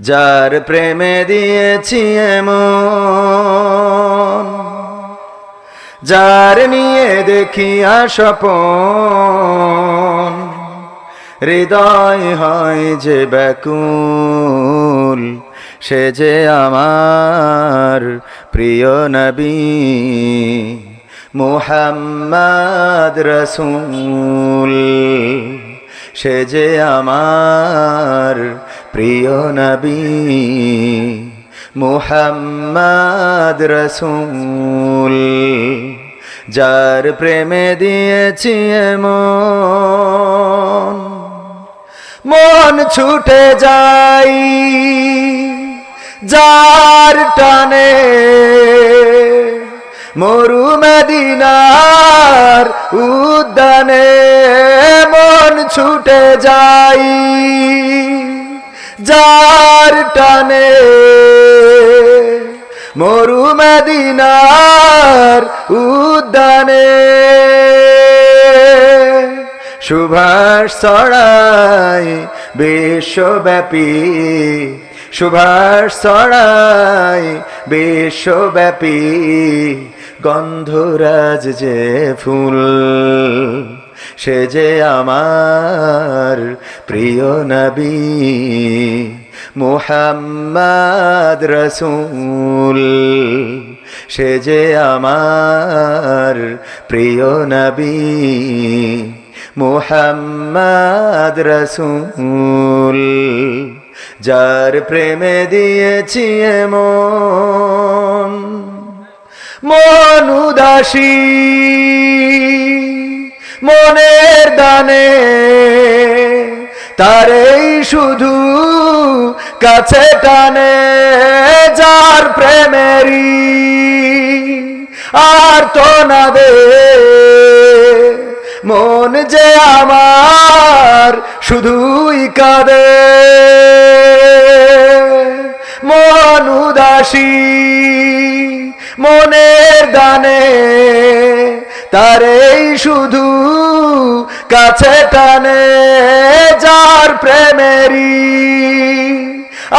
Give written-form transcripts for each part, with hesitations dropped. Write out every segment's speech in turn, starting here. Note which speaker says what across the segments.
Speaker 1: যার প্রেমে দিয়েছি এমন, যার নিয়ে দেখি স্বপন, হৃদয় হয় যে ব্যাকুল, সে যে আমার প্রিয় নবী মুহাম্মদ রসূল। সে যে আমার প্রিয় নবী মুহাম্মদ রসূল। যার প্রেমে দিয়েছি এমন, মন ছুটে যাই যার টানে, মরু মদিনার উদ্যানে। মন ছুটে যাই যার টানে, মরু মদিনার উদ্যানে। সুভাষ ছড়াই বিশ্বব্যাপী, সুভাষ ছড়াই বিশ্বব্যাপী, গন্ধরাজ যে ফুল, সে যে আমার প্রিয় নবী মুহাম্মদ রসূল। সে যে আমার প্রিয় নবী মুহাম্মদ রসূল। যার প্রেমে দিয়েছি এমন, মন উদাসী মনের দানে, তারেই শুধু কাছে টানে। যার প্রেমেরই আর তো না দে, মন যে আমার শুধুই কাঁদে। মন উদাসী মনের দানে, তারেই শুধু কাছে টানে। যার প্রেমেরই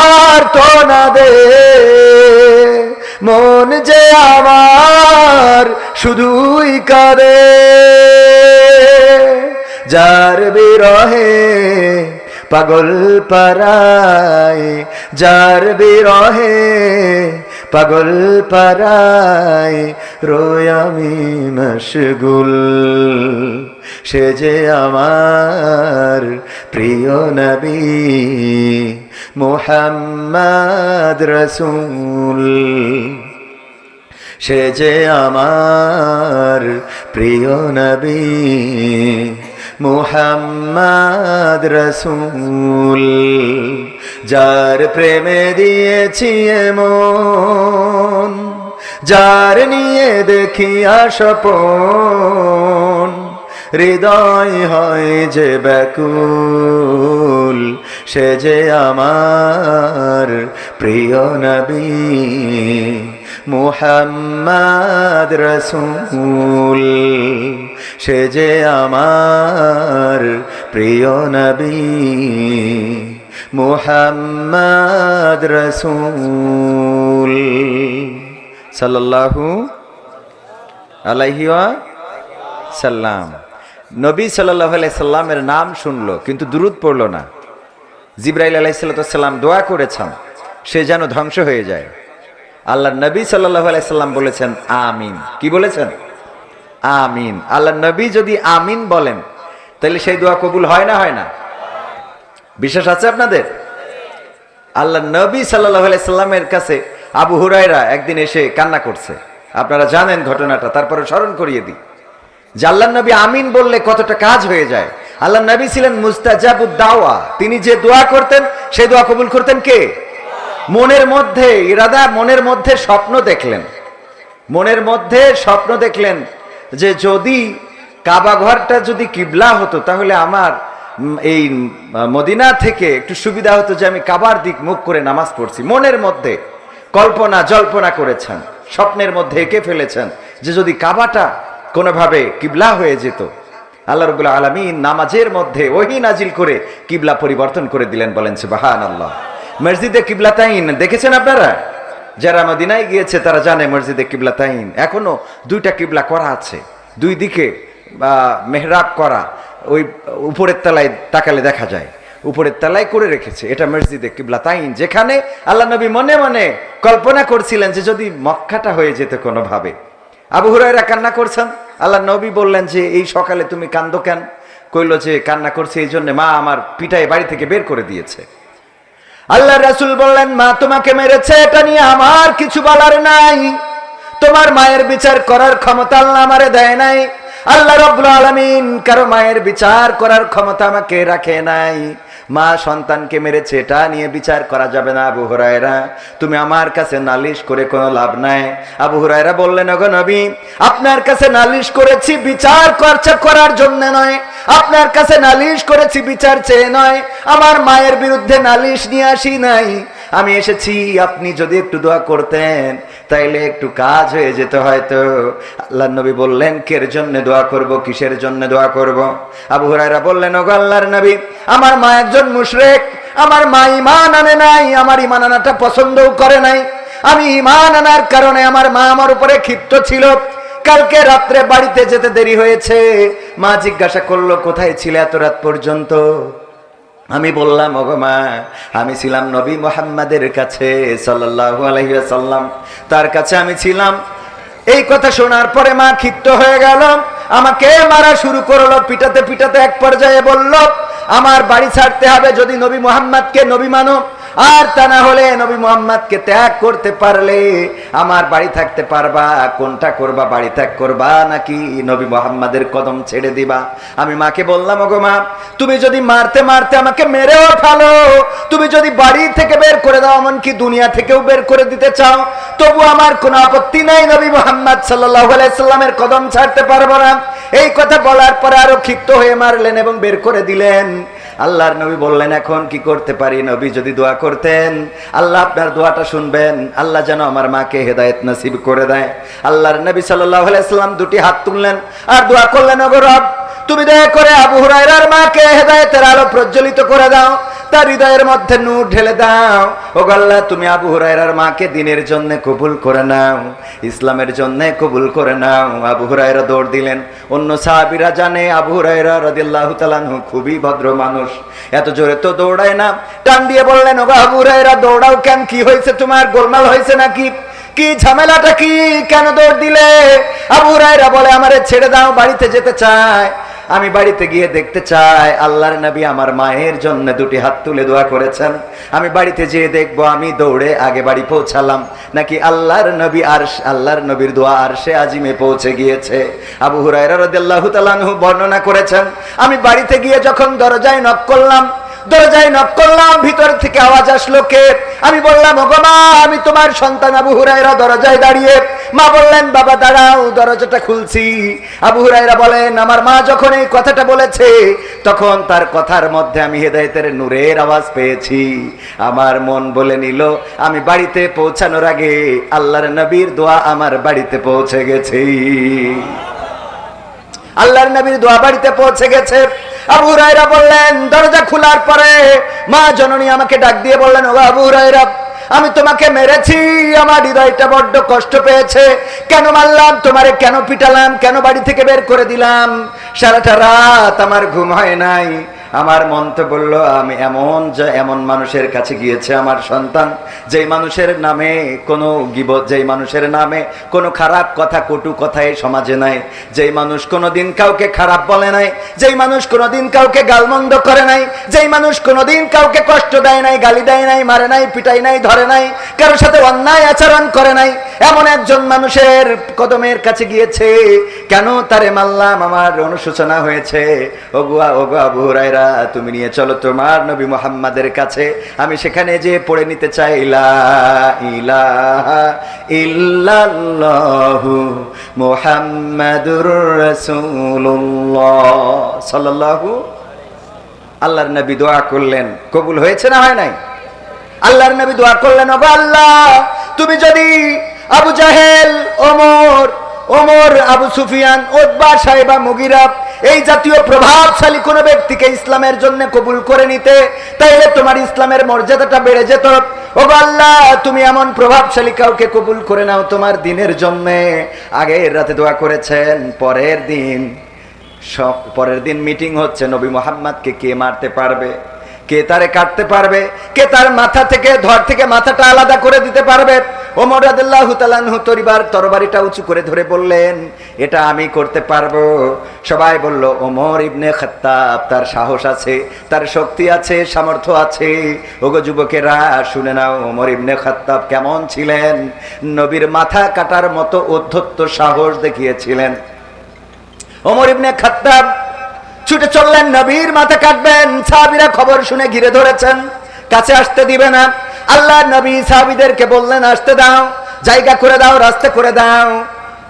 Speaker 1: আর তো না দে, মন যে আমার শুধুই কাঁদে। যার বিরহে পাগল পারায়, যার বিরহে পাগল পারায়, রোয় আমি মশগুল। সে যে আমার প্রিয় নবী মুহাম্মদ রসূল। সে যে আমার প্রিয় নবী মুহাম্মদ রসূল। যার প্রেমে দিয়েছি এমন, যার নিয়ে দেখি স্বপন, হৃদয় হয় যে ব্যাকুল, সে যে আমার প্রিয় নবী মুহাম্মদ রসূল। সে যে আমার প্রিয় নবী মুহাম্মদ রসূল সাল্লাল্লাহু আলাইহি সাল্লাম। নবী সাল্লাল্লাহু আলাইহি সাল্লামের নাম শুনলো কিন্তু দুরূদ পড়লো না। জিবরাইল আলাইহিস সালাম দোয়া করেছেন সে যেন ধ্বংস হয়ে যায়। আল্লাহর নবী সাল্লাল্লাহু আলাইহি সাল্লাম বলেছেন আমিন। কি বলেছেন? আমিন। আল্লাহর নবী যদি আমিন বলেন তাহলে সেই দোয়া কবুল হয় না, হয় না? বিশ্বাস আছে আপনাদের? আল্লাহর নবী সাল্লাল্লাহু আলাইহি সাল্লামের কাছে আবু হুরায়রা একদিন এসে কান্না করছে। আপনারা জানেন ঘটনাটা, তারপরে স্মরণ করিয়ে দিই যে আল্লাহর নবী আমিন বললে কতটা কাজ হয়ে যায়। আল্লাহর নবী ছিলেন মুস্তাজাবুদ দাওয়া, তিনি যে দোয়া করতেন সেই দোয়া কবুল করতেন কে? মনের মধ্যে ইরাদা, মনের মধ্যে স্বপ্ন দেখলেন, মনের মধ্যে স্বপ্ন দেখলেন যে যদি কাবা ঘরটা যদি কিবলা হতো তাহলে আমার এই মদিনা থেকে একটু সুবিধা হতো যে আমি কাবার দিক মুখ করে নামাজ পড়ছি। মনের মধ্যে কল্পনা জল্পনা করেছেন, স্বপ্নের মধ্যে এঁকে ফেলেছেন যে যদি কাবাটা কোনোভাবে কিবলা হয়ে যেত। আল্লাহ রাব্বুল আলামিন নামাজের মধ্যে ওহী নাজিল করে কিবলা পরিবর্তন করে দিলেন। বলেন সুবহানাল্লাহ। মসজিদে কিবলাতাইন দেখেছেন আপনারা? যারা মদিনায় গিয়েছে তারা জানে মসজিদে কিবলাতাইন এখনো দুইটা কিবলা করা আছে, দুই দিকে মেহরাব করা, ওই উপরের তলায় তাকালে দেখা যায়, উপরের তলায় করে রেখেছে। এটা মসজিদে কিবলাতাইন, যেখানে আল্লাহ নবী মনে মনে কল্পনা করছিলেন যে যদি মক্কাটা হয়ে যেত কোনোভাবে। আবু হুরায়রা কান্না করছেন, আল্লাহ নবী বললেন যে এই সকালে তুমি কান্দো কেন? কইল যে কান্না করছে এই জন্য, মা আমার পিটায় বাড়ি থেকে বের করে দিয়েছে। আল্লাহ রাসূল বললেন, মা তোমাকে মেরেছে এটা নিয়ে আমার কিছু বলার নাই, তোমার মায়ের বিচার করার ক্ষমতা আল্লাহ আমারে দেয় নাই। আল্লাহ রাব্বুল আলামিন কারো মায়ের বিচার করার ক্ষমতা আমাকে রাখে নাই। মা সন্তানকে মেরেছে এটা নিয়ে বিচার করা যাবে না। আবু হুরায়রা তুমি আমার কাছে নালিশ করে কোনো লাভ নাই। আবু হুরায়রা বললেন, ওগো নবী আপনার কাছে নালিশ করেছি বিচার করার জন্য নয়, আপনার কাছে নালিশ করেছি বিচার চেয়ে নয়, আমার মায়ের বিরুদ্ধে নালিশ নিয়ে আসি নাই, আমি এসেছি আপনি যদি একটু দোয়া করতেন তাইলে একটু কাজ হয়ে যেত হয়তো। আল্লাহর নবী বললেন, কের জন্য দোয়া করব, কিসের জন্য দোয়া করব? আবু হুরায়রা বললেন, ওগো আল্লাহর নবী আমার মা একজন মুশরিক, আমার মা ঈমান আনে নাই, আমার ঈমান আনাটা পছন্দও করে নাই, আমি ঈমান আনার কারণে আমার মা আমার উপরে ক্ষিপ্ত ছিল। কালকে রাত্রে বাড়িতে যেতে দেরি হয়েছে, মা জিজ্ঞাসা করলো কোথায় ছিলে এত রাত পর্যন্ত? আমি বললাম, ওগো মা আমি ছিলাম নবী মুহাম্মাদের কাছে সাল্লাল্লাহু আলাইহি ওয়াসাল্লাম, তার কাছে আমি ছিলাম। এই কথা শোনার পরে মা ক্ষিপ্ত হয়ে গেল, আমাকে মারা শুরু করলো, পিটাতে পিটাতে এক পর্যায়ে বলল আমার বাড়ি ছাড়তে হবে, যদি নবী মুহাম্মাদকে নবী মানো, আর তা না হলে নবী মুহাম্মাদকে ত্যাগ করতে পারলে আমার বাড়ি থাকতে পারবা। কোনটা করবা, বাড়ি ত্যাগ করবা নাকি নবী মুহাম্মাদের কদম ছেড়ে দিবা? আমি মাকে বললাম, ওগো মা তুমি যদি মারতে মারতে আমাকে মেরেও ফেলো, তুমি যদি বাড়ি থেকে বের করে দাও, এমনকি দুনিয়া থেকেও বের করে দিতে চাও, তবু আমার কোনো আপত্তি নাই, নবী মুহাম্মদ সাল্লাল্লাহু আলাইহি সাল্লামের কদম ছাড়তে পারবো না। এই কথা বলার পরে আরো ক্ষিপ্ত হয়ে মারলেন এবং বের করে দিলেন। আল্লাহর নবী বললেন, এখন কি করতে পারি? নবী যদি দোয়া করতেন আল্লাহ আপনার দোয়াটা শুনবেন, আল্লাহ যেন আমার মাকে হেদায়েত নসিব করে দেয়। আল্লাহর নবী সাল্লাল্লাহু আলাইহি সাল্লাম দুটি হাত তুললেন আর দোয়া করলেন, ওগো রব তুমি দয়া করে আবু হুরায়রার মাকে হেদায়েতের আলো প্রজ্বলিত করে দাও, তার হৃদয়ের মধ্যে নূর ঢেলে দাও। ওগো আল্লাহ তুমি আবু হুরায়রার মাকে দ্বীনের জন্য কবুল করে নাও, ইসলামের জন্য কবুল করে নাও। আবু হুরায়রা দৌড় দিলেন। অন্য সাহাবীরা জানে আবু হুরায়রা রাদিয়াল্লাহু তাআলা আনহু খুবই ভদ্র মানুষ, এত জোরে তো দৌড়ায় না। টান দিয়ে বললেন, ওগো আবু হুরায়রা দৌড়াও কেন? কি হয়েছে তোমার? গোলমাল হয়েছে নাকি? কি ঝামেলাটা কি? কেন দৌড় দিলে? আবু হুরায়রা বলে, আমারে ছেড়ে দাও, বাড়িতে যেতে চাই, আমি বাড়িতে গিয়ে দেখতে চাই আল্লাহর নবী আমার মায়ের জন্য দুটি হাত তুলে দোয়া করেছেন, আমি বাড়িতে যেয়ে দেখবো আমি দৌড়ে আগে বাড়ি পৌঁছালাম নাকি আল্লাহর নবীর দোয়া আরশে আজিমে পৌঁছে গিয়েছে। আবু হুরায়রা রাদিয়াল্লাহু তাআলা আনহু বর্ণনা করেছেন, আমি বাড়িতে গিয়ে যখন দরজায় নক করলাম, ভিতর থেকে আওয়াজ আসলো কে? আমি বললাম, ওগো মা আমি তোমার সন্তান আবু হুরায়রা দরজায় দাঁড়িয়ে। মা বললেন, বাবা দাঁড়াও, দরজাটা খুলছি। আবু হুরায়রা বলেন, আমার মা যখন এই কথাটা বলেছে তখন তার কথার মধ্যে আমি হেদায়েতের নূরের আওয়াজ পেয়েছি। আমার মন বলে নিল আমি বাড়িতে পৌঁছানোর আগে আল্লাহর নবীর দোয়া আমার বাড়িতে পৌঁছে গেছে। আল্লাহর নবীর দোয়া বাড়িতে পৌঁছে গেছে। আবু হুরায়রা বললেন, দরজা খোলার পরে মা জননী আমাকে ডাক দিয়ে বললেন, ও আবু হুরায়রা আমি তোমাকে মেরেছি, আমার হৃদয়টা বড্ড কষ্ট পেয়েছে, কেন মারলাম তোমারে, কেন পিটালাম, কেন বাড়ি থেকে বের করে দিলাম, সারাটা রাত আমার ঘুম হয় নাই। আমার মন তো বললো আমি এমন মানুষের কাছে গিয়েছে আমার সন্তান, যেই মানুষের নামে কোনো গীবত, যেই মানুষের নামে কোনো খারাপ কথা, কটু কথা এই সমাজে নাই, যেই মানুষ কোনোদিন কাউকে খারাপ বলে নাই, যেই মানুষ কোনোদিন কাউকে গালমন্দ করে নাই, যেই মানুষ কোনোদিন কাউকে কষ্ট দেয় নাই, গালি দেয় নাই, মারে নাই, পিটাই নাই, ধরে নাই, কারোর সাথে অন্যায় আচরণ করে নাই, এমন একজন মানুষের কদমের কাছে গিয়েছে, কেন তারে মারলাম, আমার অনুশোচনা হয়েছে। ওগো আবু হুরায়রা তুমি নিয়ে চলো তোমার নবী মুহাম্মাদের কাছে, আমি সেখানে যে পড়ে নিতে চাই লা ইলাহা ইল্লাল্লাহু মুহাম্মাদুর রাসূলুল্লাহ সাল্লাল্লাহু। আল্লাহর নবী দোয়া করলেন, কবুল হয়েছে না হয় নাই? আল্লাহর নবী দোয়া করলেন, ওগো আল্লাহ তুমি যদি আবু জাহেল, ওমর, আবু সুফিয়ান, উতবা, সাইবা, মুগিরা এই জাতীয় প্রভাবশালী কোন ব্যক্তিকে ইসলামের জন্য কবুল করে নিতে, তাইলে তোমার ইসলামের মর্যাদাটা বেড়ে যেত। ও আল্লাহ, তুমি এমন প্রভাবশালী কাউকে কবুল করে নাও তোমার দ্বীনের জন্য। আগের রাতে দোয়া করেছেন, পরের দিন মিটিং হচ্ছে, নবী মুহাম্মদকে কে মারতে পারবে, কে তারে কাটতে পারবে, কে তার মাথা থেকে ধর থেকে মাথাটা আলাদা করে দিতে পারবে। ওমর রাদিয়াল্লাহু তাআলা আনহু তরবারিটা উঁচু করে ধরে বললেন, এটা আমি করতে পারবো। সবাই বলল, ওমর ইবনে খাত্তাব, তার সাহস আছে, তার শক্তি আছে, সামর্থ্য আছে। ওগো যুবকেরা, শুনে নাও, ওমর ইবনে খাত্তাব কেমন ছিলেন। নবীর মাথা কাটার মতো অধ্যত্ত সাহস দেখিয়েছিলেন। ওমর ইবনে খাত্তাব ছুটে চললেন, নবীর মাথা কাটবেন। সাহাবীরা খবর শুনে ঘিরে ধরেছেন, কাছে আসতে দিবে না। আল্লাহর নবী সাহাবীদেরকে বললেন, আসতে দাও, জায়গা করে দাও, রাস্তা করে দাও।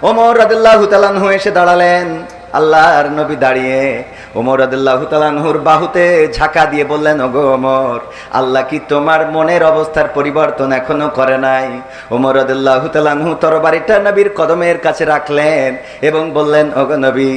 Speaker 1: ওমর রাদিয়াল্লাহু তাআলা আনহু এসে দাঁড়ালেন। আল্লাহর নবী দাঁড়িয়ে ওমর রাদিয়াল্লাহু তাআলা আনহুর বাহুতে ঝাঁকা দিয়ে বললেন, ওগো ওমর, আল্লাহ কি তোমার মনের অবস্থার পরিবর্তন এখনো করে নাই? ওমর রাদিয়াল্লাহু তাআলা আনহু তরবারিটা নবীর কদমের কাছে রাখলেন এবং বললেন, ওগো নবী,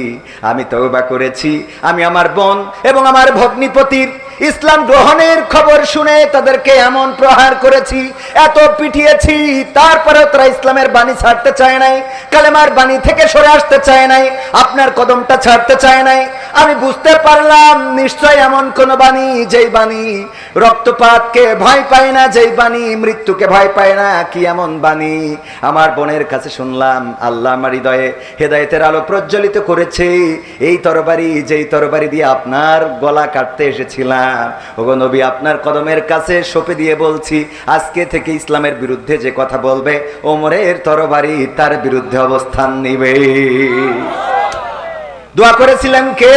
Speaker 1: আমি তওবা করেছি। আমি আমার বোন এবং আমার ভগ্নিপতির ইসলাম গ্রহণের খবর শুনে তাদেরকে এমন প্রহার করেছি, এত পিটিয়েছি, তারপরেও তারা ইসলামের বাণী ছাড়তে চায় নাই, কালেমার বাণী থেকে সরে আসতে চায় নাই, আপনার কদমটা ছাড়তে চায় নাই। আমি বুঝতে পারলাম, নিশ্চয় এমন কোন বাণী, যেই বাণী রক্তপাতকে ভয় পায় না, যেই বাণী মৃত্যুকে ভয় পায় না। কি এমন বাণী আমার বোনের কাছে শুনলাম। আল্লাহ আমার হৃদয়ে হেদায়েতের আলো প্রজ্বলিত করেছে। এই তরবারি, যেই তরবারি দিয়ে আপনার গলা কাটতে এসেছিলাম, ওগো নবী, আপনার কদমের কাছে সঁপে দিয়ে বলছি, আজকে থেকে ইসলামের বিরুদ্ধে যে কথা বলবে, ওমরের তরবারি তার বিরুদ্ধে অবস্থান নিবে। দোয়া করেছিলেন কে?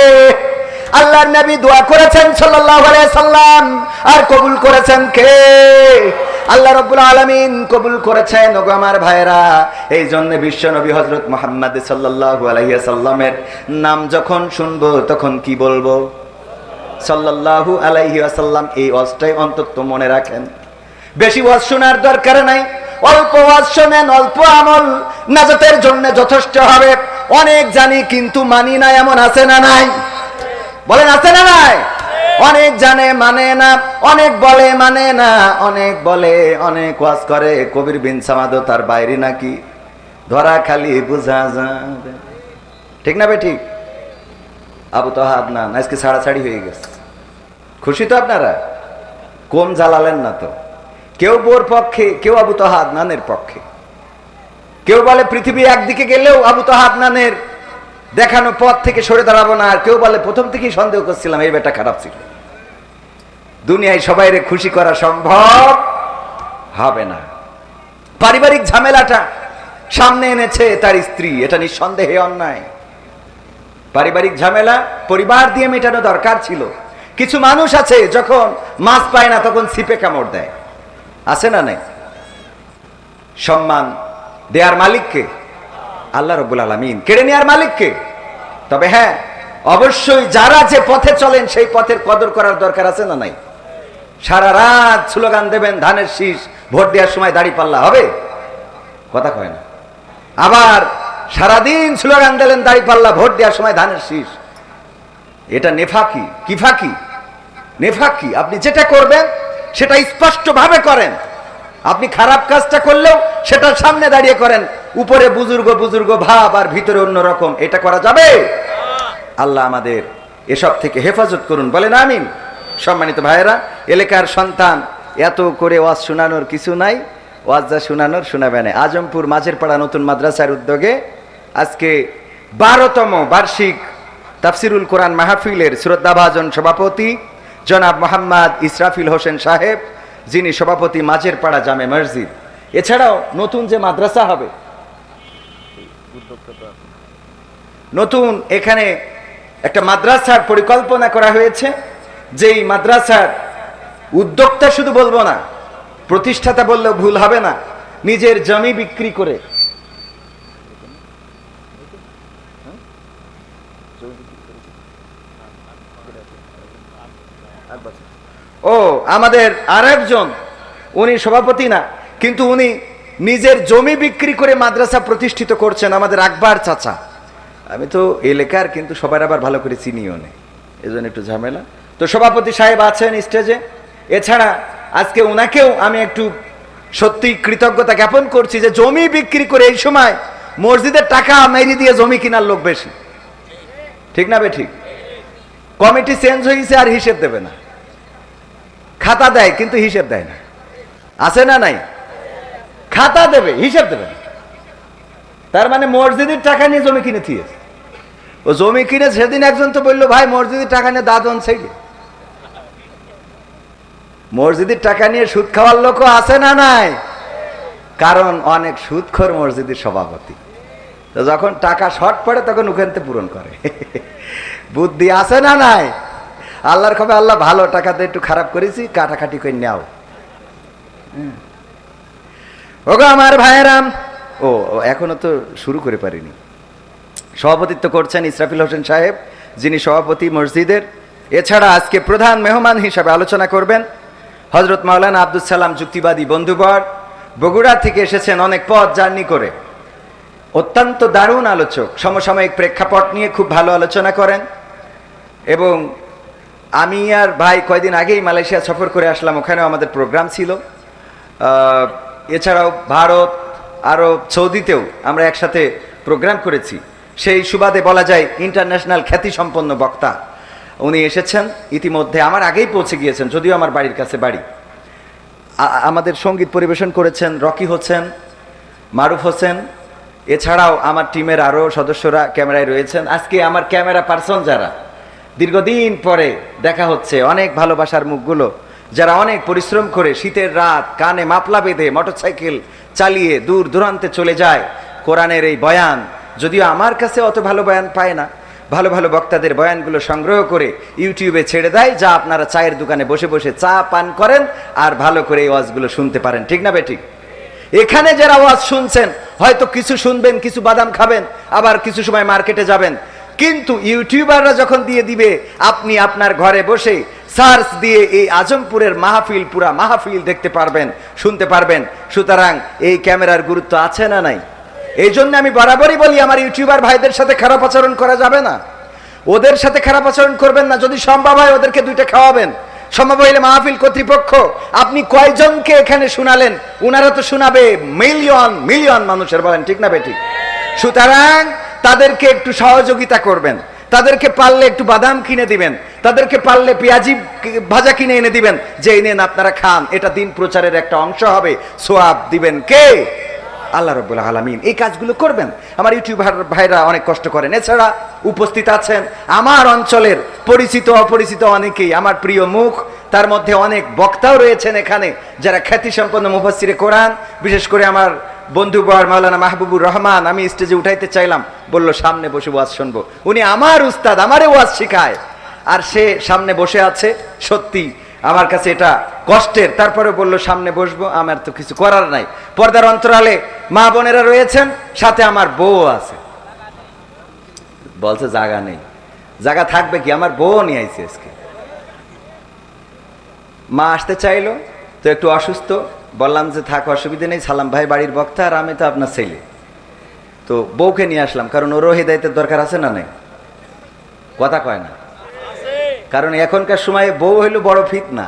Speaker 1: আল্লাহর নবী দোয়া করেছেন সাল্লাল্লাহু আলাইহি সাল্লাম। আর কবুল করেছেন কে? আল্লাহ রাব্বুল আলামিন কবুল করেছেন। ওগো আমার ভাইরা, এই জন্য বিশ্ব নবী হযরত মুহাম্মদ সাল্লাল্লাহু আলাইহি সাল্লামের নাম যখন শুনবো তখন কি বলবো? সাল্লাল্লাহু আলাইহি ওয়াসাল্লাম। এই ওয়াজটাই অন্তত মনে রাখেন। বেশি ওয়াজ শোনার দরকার নাই, অল্প ওয়াজ শোনেন, অল্প আমল নাজাতের জন্য যথেষ্ট হবে। অনেক জানি কিন্তু মানি না, এমন আছে না নাই? বলেন, আছে না নাই? অনেক জানে মানে না, অনেক বলে মানে না, অনেক বলে, অনেক ওয়াজ করে, কবির বিন সামাদও তার বাইরে নাকি, ধরা খালি বুঝা যাবে। ঠিক না ভাই? ঠিক। আবু তাহা আদনান আজকে ছাড়াছাড়ি হয়ে গেছে। খুশি তো আপনারা? কম জ্বালালেন না তো। কেউ বোর পক্ষে, কেউ আবু তাহা আদনানের পক্ষে। কেউ বলে পৃথিবী একদিকে গেলেও আবু তাহা আদনানের দেখানো পথ থেকে সরে দাঁড়াবো না। আর কেউ বলে প্রথম থেকেই সন্দেহ করছিলাম এই বেটা খারাপ ছিল। দুনিয়ায় সবাইরে খুশি করা সম্ভব হবে না। পারিবারিক ঝামেলাটা সামনে এনেছে তার স্ত্রী, এটা নিঃসন্দেহে অন্যায়। পারিবারিক ঝামেলা পরিবার দিয়ে মেটানো দরকার ছিল। কিছু মানুষ আছে যখন মাছ পায় না তখন ছিপে কামড় দেয়, আছে না নাই? সম্মান দেয়ার মালিককে আল্লাহ রাব্বুল আলামিন, কেড়ে নেয়ার মালিককে। তবে হ্যাঁ, অবশ্যই যারা যে পথে চলেন সেই পথের কদর করার দরকার আছে না নাই? সারা রাত স্লোগান দেবেন ধানের শীষ, ভোট দেওয়ার সময় দাড়ি পাল্লা হবে? কথা কয় না। আবার সারাদিন স্লোগান দিলেন দাড়ি পাল্লা, ভোট দেওয়ার সময় ধানের শীষ। এটা নেফাকি। কি ফাঁকি? নেফাকি। আপনি যেটা করবেন সেটা স্পষ্ট ভাবে করেন। আপনি খারাপ কাজটা করলেও সেটা সামনে দাঁড়িয়ে করেন। উপরে বুজুর্গ বুজুর্গ ভাব আর ভিতরে অন্যরকম, এটা করা যাবে? আল্লাহ আমাদের এসব থেকে হেফাজত করুন, বলেন আমিন। সম্মানিত ভাইয়েরা, এলাকার সন্তান, এত করে ওয়াজ শোনানোর কিছু নাই, ওয়াজ যা শোনানোর শোনাবে না। আজমপুর মাঝের পাড়া নতুন মাদ্রাসার উদ্যোগে আজকে 12তম বার্ষিক তাফসিরুল কোরআন মাহফিলের শ্রদ্ধাভাজন সভাপতি জনাব মোহাম্মদ ইসরাফিল হোসেন সাহেব, যিনি সভাপতি মাঝের পাড়া জামে মসজিদ। এছাড়াও নতুন যে মাদ্রাসা হবে, নতুন এখানে একটা মাদ্রাসার পরিকল্পনা করা হয়েছে। যেই মাদ্রাসার উদ্যোক্তা শুধু বলবো না, প্রতিষ্ঠাতা বললেও ভুল হবে না, নিজের জমি বিক্রি করে আমাদের আর একজন, উনি সভাপতি না কিন্তু উনি নিজের জমি বিক্রি করে মাদ্রাসা প্রতিষ্ঠিত করছেন, আমাদের আকবর চাচা। আমি তো এলাকার, কিন্তু সবার আবার ভালো করে চিনিও নেই, এজন্য একটু ঝামেলা। তো সভাপতি সাহেব আছেন স্টেজে, এছাড়া আজকে ওনাকেও আমি একটু সত্যি কৃতজ্ঞতা জ্ঞাপন করছি যে জমি বিক্রি করে এই সময় মসজিদের টাকা মেরি দিয়ে জমি কেনার লোক বেশি, ঠিক না বে ঠিক? কমিটি চেঞ্জ হয়েছে আর হিসেব দেবে না, খাতা দেয় কিন্তু হিসেব দেয় না, আছে না নাই? খাতা দেবে, হিসেব দেবে না। তার মানে মসজিদের টাকা নিয়ে জমি কিনে থিয়েছে। ও জমি কিনে সেদিন একজন তো বললো, ভাই মসজিদের টাকা নিয়ে দাদন সাইডে। মসজিদের টাকা নিয়ে সুদ খাওয়ার লোকও আছে না নাই? কারণ অনেক সুদখোর মসজিদের সভাপতি, তো যখন টাকা শর্ট পড়ে তখন ওখানতে পূরণ করে। বুদ্ধি আছে না নাই? আল্লাহর খবর, আল্লাহ ভালো, টাকাতে একটু খারাপ করেছি, কাটাকাটি করে নেও। ওগো আমার ভাইয়েরাম, ও এখনো তো শুরু করে পারিনি। সভাপতিত্ব করছেন ইসরাফিল হোসেন সাহেব, যিনি সভাপতি মসজিদের। এছাড়া আজকে প্রধান মেহমান হিসাবে আলোচনা করবেন হজরত মাওলানা আব্দুল সালাম যুক্তিবাদী বন্ধুবর, বগুড়া থেকে এসেছেন অনেক পথ জার্নি করে। অত্যন্ত দারুণ আলোচক, সমসাময়িক প্রেক্ষাপট নিয়ে খুব ভালো আলোচনা করেন। এবং আমি আর ভাই কয়দিন আগেই মালয়েশিয়া সফর করে আসলাম, ওখানেও আমাদের প্রোগ্রাম ছিল। এছাড়াও ভারত, আরও সৌদিতেও আমরা একসাথে প্রোগ্রাম করেছি। সেই সুবাদে বলা যায় ইন্টারন্যাশনাল খ্যাতিসম্পন্ন বক্তা উনি এসেছেন, ইতিমধ্যে আমার আগেই পৌঁছে গিয়েছেন, যদিও আমার বাড়ির কাছে বাড়ি। আমাদের সঙ্গীত পরিবেশন করেছেন রকি হোসেন, মারুফ হোসেন, এছাড়াও আমার টিমের আরও সদস্যরা ক্যামেরায় রয়েছেন। আজকে আমার ক্যামেরা পার্সন যারা, দীর্ঘদিন পরে দেখা হচ্ছে, অনেক ভালোবাসার মুখগুলো, যারা অনেক পরিশ্রম করে শীতের রাত কানে মাপলা বেঁধে মোটরসাইকেল চালিয়ে দূর দূরান্তে চলে যায় কোরআনের এই বয়ান। যদিও আমার কাছে অত ভালো বয়ান পায় না, ভালো ভালো বক্তাদের বয়ানগুলো সংগ্রহ করে ইউটিউবে ছেড়ে দেয়, যা আপনারা চায়ের দোকানে বসে বসে চা পান করেন আর ভালো করে এই ওয়াজগুলো শুনতে পারেন, ঠিক না বেঠিক? এখানে যারা ওয়াজ শুনছেন হয়তো কিছু শুনবেন, কিছু বাদাম খাবেন, আবার কিছু সময় মার্কেটে যাবেন, কিন্তু ইউটিউবাররা যখন দিয়ে দিবে আপনি আপনার ঘরে বসে সার্চ দিয়ে এই আজমপুরের মাহফিল, পুরা মাহফিল দেখতে পারবেন, শুনতে পারবেন। সুতরাং এই ক্যামেরার গুরুত্ব আছে না নাই? এই জন্য আমি বরাবরই বলি, আমার ইউটিউবার ভাইদের সাথে খারাপ আচরণ করা যাবে না, ওদের সাথে খারাপ আচরণ করবেন না। যদি সম্ভব হয় ওদেরকে দুইটা খাওয়াবেন, সম্ভব হইলে মাহফিল কর্তৃপক্ষ আপনি কয়জনকে এখানে শুনালেন, উনারা তো শোনাবে মিলিয়ন মিলিয়ন মানুষের, বলেন ঠিক না বেঠিক? সুতরাং তাদেরকে একটু সহযোগিতা করবেন, তাদেরকে পারলে একটু বাদাম কিনে দিবেন, তাদেরকে পারলে পেঁয়াজি ভাজা কিনে এনে দিবেন, যে এই নেন আপনারা খান, এটা দিন প্রচারের একটা অংশ হবে। সোয়াব দিবেন কে? আল্লাহ রাব্বুল আলামিন। এই কাজগুলো করবেন। আমার ইউটিউবার ভাইরা অনেক কষ্ট করেন। এছাড়া উপস্থিত আছেন আমার অঞ্চলের পরিচিত অপরিচিত অনেকেই, আমার প্রিয় মুখ, তার মধ্যে অনেক বক্তাও রয়েছেন এখানে যারা খ্যাতিসম্পন্ন মুফাসসিরে কোরআন। বিশেষ করে আমার বন্ধুবর মাওলানা মাহবুবুর রহমান, আমি স্টেজে উঠাইতে চাইলাম, বলল সামনে বসে ওয়াজ শুনবো। উনি আমার উস্তাদ, আমারে ওয়াজ শিখায়, আর সে সামনে বসে আছে। সত্যি আমার কাছে এটা কষ্টের, তারপরে বলল সামনে বসবো। আমার তো কিছু করার নাই। পর্দার অন্তরালে মা বোনেরা রয়েছেন, সাথে আমার বউ আছে। বলছে জায়গা নেই, জায়গা থাকবে কি? আমার বউ নিয়ে আইছে আজকে। মা আসতে চাইলো, তো একটু অসুস্থ, বললাম যে থাক, অসুবিধা নেই, সালাম ভাই বাড়ির বক্তা আর আমি তো আপনার ছেলে, তো বউকে নিয়ে আসলাম, কারণ ওরও হেদায়েতের দরকার আছে না নাই? কথা কয় না, কারণ এখনকার সময়ে বউ হইল বড় ফিতনা।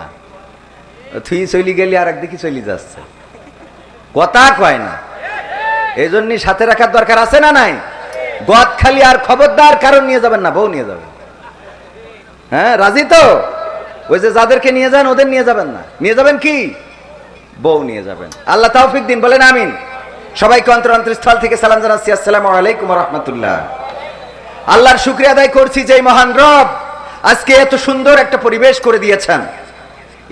Speaker 1: তুই চলি গেলি আর একদিকে চলি যাচ্ছে, কথা কয় না। এই জন্যই সাথে রাখার দরকার আছে না নাই? গদ খালি আর খবরদার কারণ নিয়ে যাবেন না, বউ নিয়ে যাবেন। হ্যাঁ, রাজি তো? ওই যে যাদেরকে নিয়ে যান ওদের নিয়ে যাবেন না, নিয়ে যাবেন কি? বউ নিয়ে যাবেন। আল্লাহ তৌফিক দিন, বলেন আমিন। সবাইকে অন্তরস্থল থেকে সালাম জানাচ্ছি, আসসালামু আলাইকুম ওয়া রাহমাতুল্লাহ। আল্লাহর শুকরিয়া আদায় করছি যে মহান রব আজকে এত সুন্দর একটা পরিবেশ করে দিয়েছেন।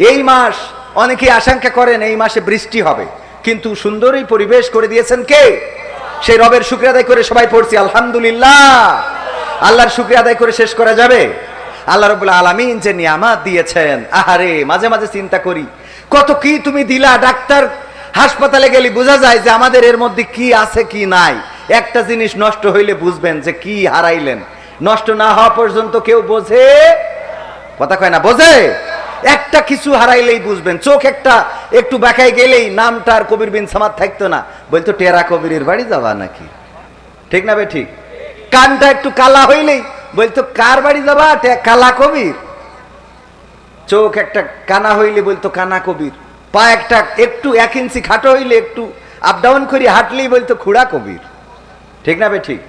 Speaker 1: এই মাস অনেকেই আশঙ্কা করেন এই মাসে বৃষ্টি হবে, কিন্তু সুন্দরই পরিবেশ করে দিয়েছেন কে? সেই রবের শুকরিয়া আদায় করে সবাই পড়ছি আলহামদুলিল্লাহ। আল্লাহর শুকরিয়া আদায় করে শেষ করা যাবে? আল্লাহ রাব্বুল আলামিন যে নিয়ামত দিয়েছেন, আহারে মাঝে মাঝে চিন্তা করি কত কি তুমি দিলা। ডাক্তার হাসপাতালে গেলে বোঝা যায় যে আমাদের এর মধ্যে কি আছে কি নাই। একটা জিনিস নষ্ট হইলে বুঝবেন যে কি হারাইলেন, নষ্ট না হওয়া পর্যন্ত কেউ বোঝে, কথা কয় না, বোঝে। একটা কিছু হারাইলেই বুঝবেন। চোখ একটা একটু বাঁকায় গেলেই নামটা আর কবির বিন সামাদ থাকতো না, বলতো টেরা কবিরের বাড়ি যাওয়া নাকি, ঠিক না বে ঠিক? কানটা একটু কালা হইলেই বলতো কার বাড়ি যাবা, কালা কবির। চোখ একটা কানা হইলে বলতো কানা কবির। পা একটা একটু 1 ইঞ্চি খাটো হইলে একটু আপ ডাউন করে হাঁটলেই বলতো খুড়া কবির। ঠিক না বে ঠিক?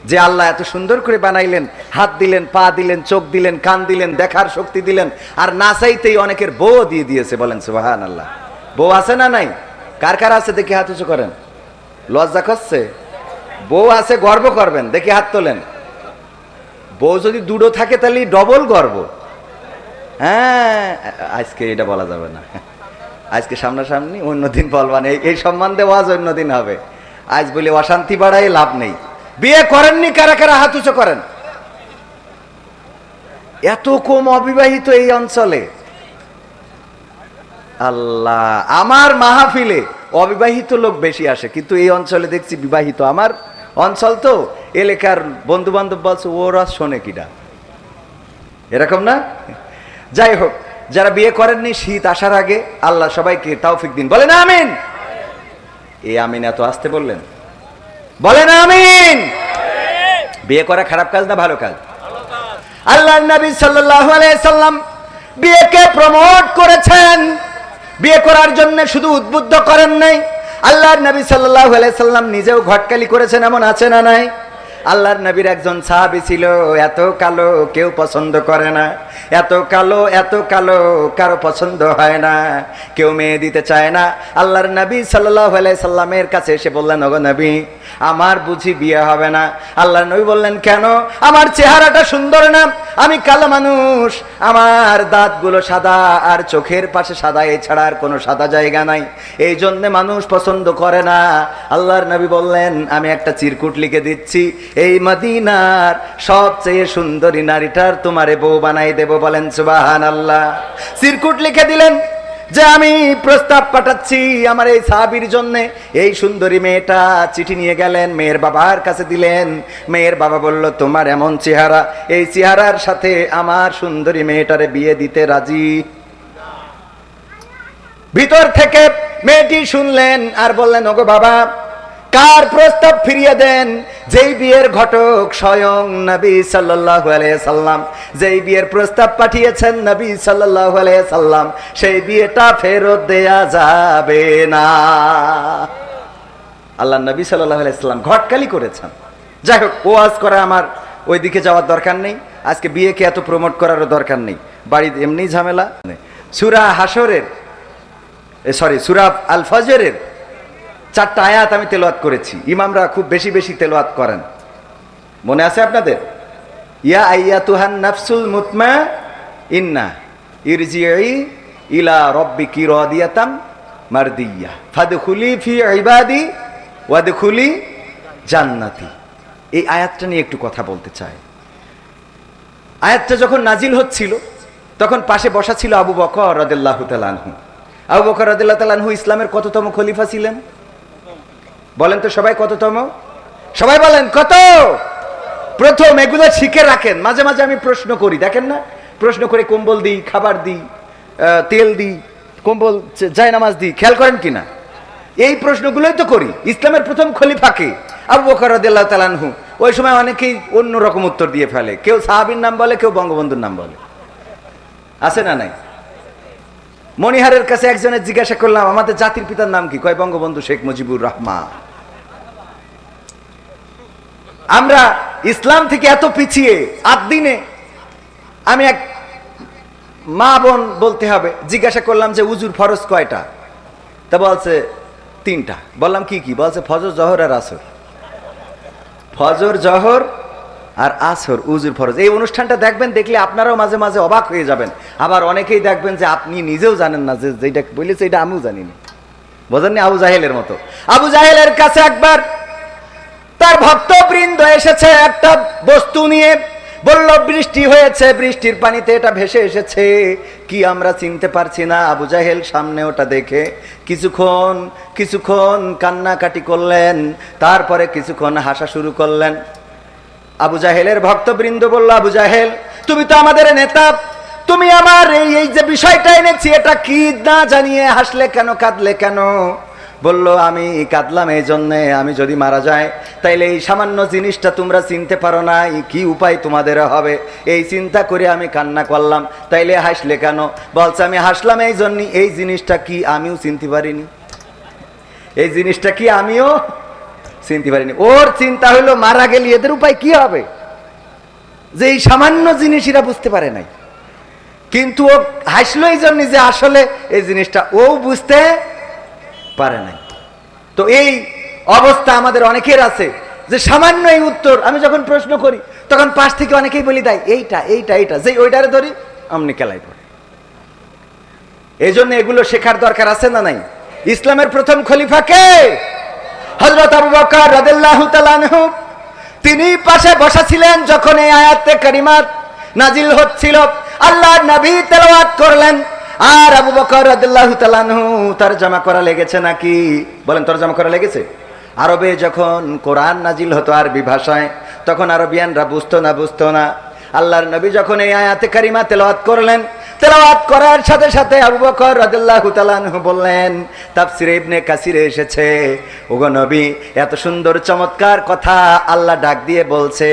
Speaker 1: যে আল্লাহ এত সুন্দর করে বানাইলেন, হাত দিলেন, পা দিলেন, চোখ দিলেন, কান দিলেন, দেখার শক্তি দিলেন, আর না চাইতেই অনেকের বউ দিয়ে দিয়েছে। বলেন সুবহানাল্লাহ। বউ আছে না নাই? কার কার আছে দেখি হাত উঁচু করেন। লজ্জা করছে? বউ আছে গর্ব করবেন, দেখি হাত তোলেন। বউ যদি দুটো থাকে তাহলে ডবল গর্ব। হ্যাঁ, আজকে এটা বলা যাবে না, আজকে সামনাসামনি, অন্যদিন বলবান। এই সম্বন্ধে ওয়াজ অন্যদিন হবে। আজ বলে অশান্তি বাড়াই লাভ নেই। বিয়ে করেননি কারা কারা হাত উঁচু করেন। এত কম অবিবাহিত এই অঞ্চলে। আল্লাহ, আমার মাহফিলে অবিবাহিত লোক বেশি আসে, কিন্তু এই অঞ্চলে দেখছি বিবাহিত। আমার অঞ্চল তো, এলাকার বন্ধু বান্ধব বলছে ওরা শোনে কিনা, এরকম না? যাই হোক, যারা বিয়ে করেননি শীত আসার আগে আল্লাহ সবাইকে তৌফিক দিন। বলেন আমিন। এই আমিন এত আসতে বললেন, বলেন আমিন। বিয়ে করা খারাপ কাজ না ভালো কাজ? আল্লাহর নবী সাল্লাল্লাহু আলাইহি সাল্লাম বিয়েকে প্রমোট করেছেন। বিয়ে করার জন্য শুধু উদ্বুদ্ধ করেন নাই, আল্লাহর নবী সাল্লাল্লাহু আলাইহি সাল্লাম নিজেও ঘটকালি করেছেন। এমন আছে না নাই? আল্লাহর নবীর একজন সাহাবী ছিল, এত কালো কেউ পছন্দ করে না, এত কালো, এত কালো কারো পছন্দ হয় না, কেউ মেয়ে দিতে চায় না। আল্লাহর নবী সাল্লাল্লাহু আলাইহি সাল্লামের কাছে এসে বললেন, ওগো নবী, আমার বুঝি বিয়ে হবে না? আল্লাহর নবী বললেন, কেন? আমার চেহারাটা সুন্দর না, আমি কালো মানুষ, আমার দাঁতগুলো সাদা আর চোখের পাশে সাদা, এছাড়া আর কোনো সাদা জায়গা নাই, এই জন্য মানুষ পছন্দ করে না। আল্লাহর নবী বললেন, আমি একটা চিরকুট লিখে দিচ্ছি, এই মদিনার সবচেয়ে সুন্দরী নারীটার তোমারে বউ বানাই দেব। বলেন সুবহানাল্লাহ। চিরকুট লিখে দিলেন যে আমি প্রস্তাব পাঠাচ্ছি আমার এই সাহাবীর জন্য। এই সুন্দরী মেয়েটা চিঠি নিয়ে গেলেন, মেয়ের বাবার কাছে দিলেন। মেয়ের বাবা বলল, তোমার এমন চেহারা, এই চেহারার সাথে আমার সুন্দরী মেয়েটারে বিয়ে দিতে রাজি। ভিতর থেকে মেয়েটি শুনলেন আর বললেন, ওগো বাবা, কার প্রস্তাব ফিরিয়ে দেন? যেই বিয়ের ঘটক স্বয়ং নবী সাল্লাল্লাহু আলাইহি সাল্লাম, যেই বিয়ের প্রস্তাব পাঠিয়েছেন নবী সাল্লাল্লাহু আলাইহি সাল্লাম, সেই বিয়েটা ফেরত দেয়া যাবে না। আল্লাহ নবী সাল্লাল্লাহু আলাইহি সাল্লাম ঘটকালি করেছেন। যাই হোক, ওয়াজ করা আমার ওইদিকে যাওয়ার দরকার নেই, আজকে বিয়েকে এত প্রমোট করারও দরকার নেই, বাড়িতে এমনি ঝামেলা। সূরা হাসরের, সূরা আল ফজরের 4টা আয়াত আমি তেলাওয়াত করেছি। ইমামরা খুব বেশি বেশি তেলাওয়াত করেন, মনে আছে আপনাদের? ইয়া আইয়াতুহান নাফসুল মুতমাইন্নাহ ইরজিই ইলা রাব্বিকি রাদিয়াতাম মারদিয়া ফাদখুলি ফি ইবাদি ওয়াদখুলি জান্নাতি। এই আয়াতটা নিয়ে একটু কথা বলতে চাই। আয়াতটা যখন নাজিল হচ্ছিল তখন পাশে বসা ছিল আবু বকর রাদিয়াল্লাহু তাআলা আনহু। আবু বকর রাদিয়াল্লাহু তাআলা আনহু ইসলামের কততম খলিফা ছিলেন? বলেন তো সবাই, কততম? সবাই বলেন কত? প্রথম। এগুলো শিখে রাখেন, মাঝে মাঝে আমি প্রশ্ন করি, দেখেন না, প্রশ্ন করে কম্বল দিই, খাবার দিই, তেল দিই, কম্বল, জায়নামাজ দিই, খেয়াল করেন কিনা? এই প্রশ্নগুলোই তো করি। ইসলামের প্রথম খলিফাকে আবু বকর রাদিয়াল্লাহু তাআলা আনহু। ওই সময় অনেকেই অন্য রকম উত্তর দিয়ে ফেলে, কেউ সাহাবীর নাম বলে, কেউ বঙ্গবন্ধুর নাম বলে, আছে না নাই? মনিহারের কাছে একজনের জিজ্ঞাসা করলাম, আমাদের জাতির পিতার নাম কি? কয় বঙ্গবন্ধু শেখ মুজিবুর রহমান। আমরা ইসলাম থেকে এত পিছিয়ে, আদিনে আমি এক মা বোন বলতে হবে, জিজ্ঞাসা করলাম যে উজুর ফরজ কয়টা? তা বলছে 3টা। বললাম কি কি? বলছে ফজর, জহর আর আসর। ফজর, জহর আর আসর উজুর ফরজ। এই অনুষ্ঠানটা দেখবেন, দেখলে আপনারাও মাঝে মাঝে অবাক হয়ে যাবেন। আবার অনেকেই দেখবেন যে আপনি নিজেও জানেন না যে যেটা বলেছে এটা আমিও জানি না। বোঝেননি? আবু জাহেলের মতো। আবু জাহেলের কাছে একবার তার ভক্তবৃন্দ এসেছে একটা বস্তু নিয়ে, বলল বৃষ্টি হয়েছে, বৃষ্টির পানিতে এটা ভেসে এসেছে, কি আমরা চিনতে পারছি না। আবু জাহেল সামনে ওটা দেখে কিছুক্ষণ কান্নাকাটি করলেন, তারপরে কিছুক্ষণ হাসা শুরু করলেন। আবু জাহেলের ভক্তবৃন্দ বলল, আবু জাহেল, তুমি তো আমাদের নেতা, তুমি আমার এই যে বিষয়টা এনেছি, এটা কি না জানিয়ে হাসলে কেন, কাঁদলে কেন? বলল আমি কাঁদলাম এই জন্যে, আমি যদি মারা যায় তাইলে এই সামান্য জিনিসটা তোমরা চিনতে পারো না, কি উপায় তোমাদের হবে, এই চিন্তা করে আমি কান্না করলাম। তাইলে হাসলে কেন? বলছে আমি হাসলাম এই জন্য, এই জিনিসটা কি আমিও চিনতে পারিনি, এই জিনিসটা কি আমিও চিনতে পারিনি। ওর চিন্তা হলো মারা গেলে এদের উপায় কি হবে, যে এই সামান্য জিনিস এরা বুঝতে পারে নাই। কিন্তু ও হাসলো এই জন্য যে আসলে এই জিনিসটা ও বুঝতে পারে নাই। তো এই অবস্থা আমাদের অনেকের আছে, যে সামান্য এই উত্তর আমি যখন প্রশ্ন করি তখন পাশ থেকে অনেকেই বলি দেয় এইটা এইটা এইটা, যেই ওইটারে ধরি আমনি কেলাই পড়ে। এই জন্য এগুলো শেখার দরকার আছে না নাই? ইসলামের প্রথম খলিফা কে? হযরত আবু বকর রাদিয়াল্লাহু তাআলা আনহু। তিনি পাশে বসা ছিলেন যখন এই আয়াতে কারিমাত নাজিল হচ্ছিল, আল্লাহর নবী তেলাওয়াত করলেন, আর আবু বকর রাদিয়াল্লাহু তাআলা আনহু তরজমা করা লেগেছে নাকি? বলেন, তরজমা করা লেগেছে? আরবে যখন কোরআন নাজিল হতো আরবি ভাষায়, তখন আরবিয়ানরা বুঝতো না। আল্লাহর নবী যখন এই আয়াতে কারিমা তেলাওয়াত করলেন, তেলাওয়াত করার সাথে সাথে আবু বকর রাদিয়াল্লাহু তাআলা আনহু বললেন, তাফসিরে ইবনে কাসিরে এসেছে, ওগো নবী এত সুন্দর চমৎকার কথা আল্লাহ ডাক দিয়ে বলছে,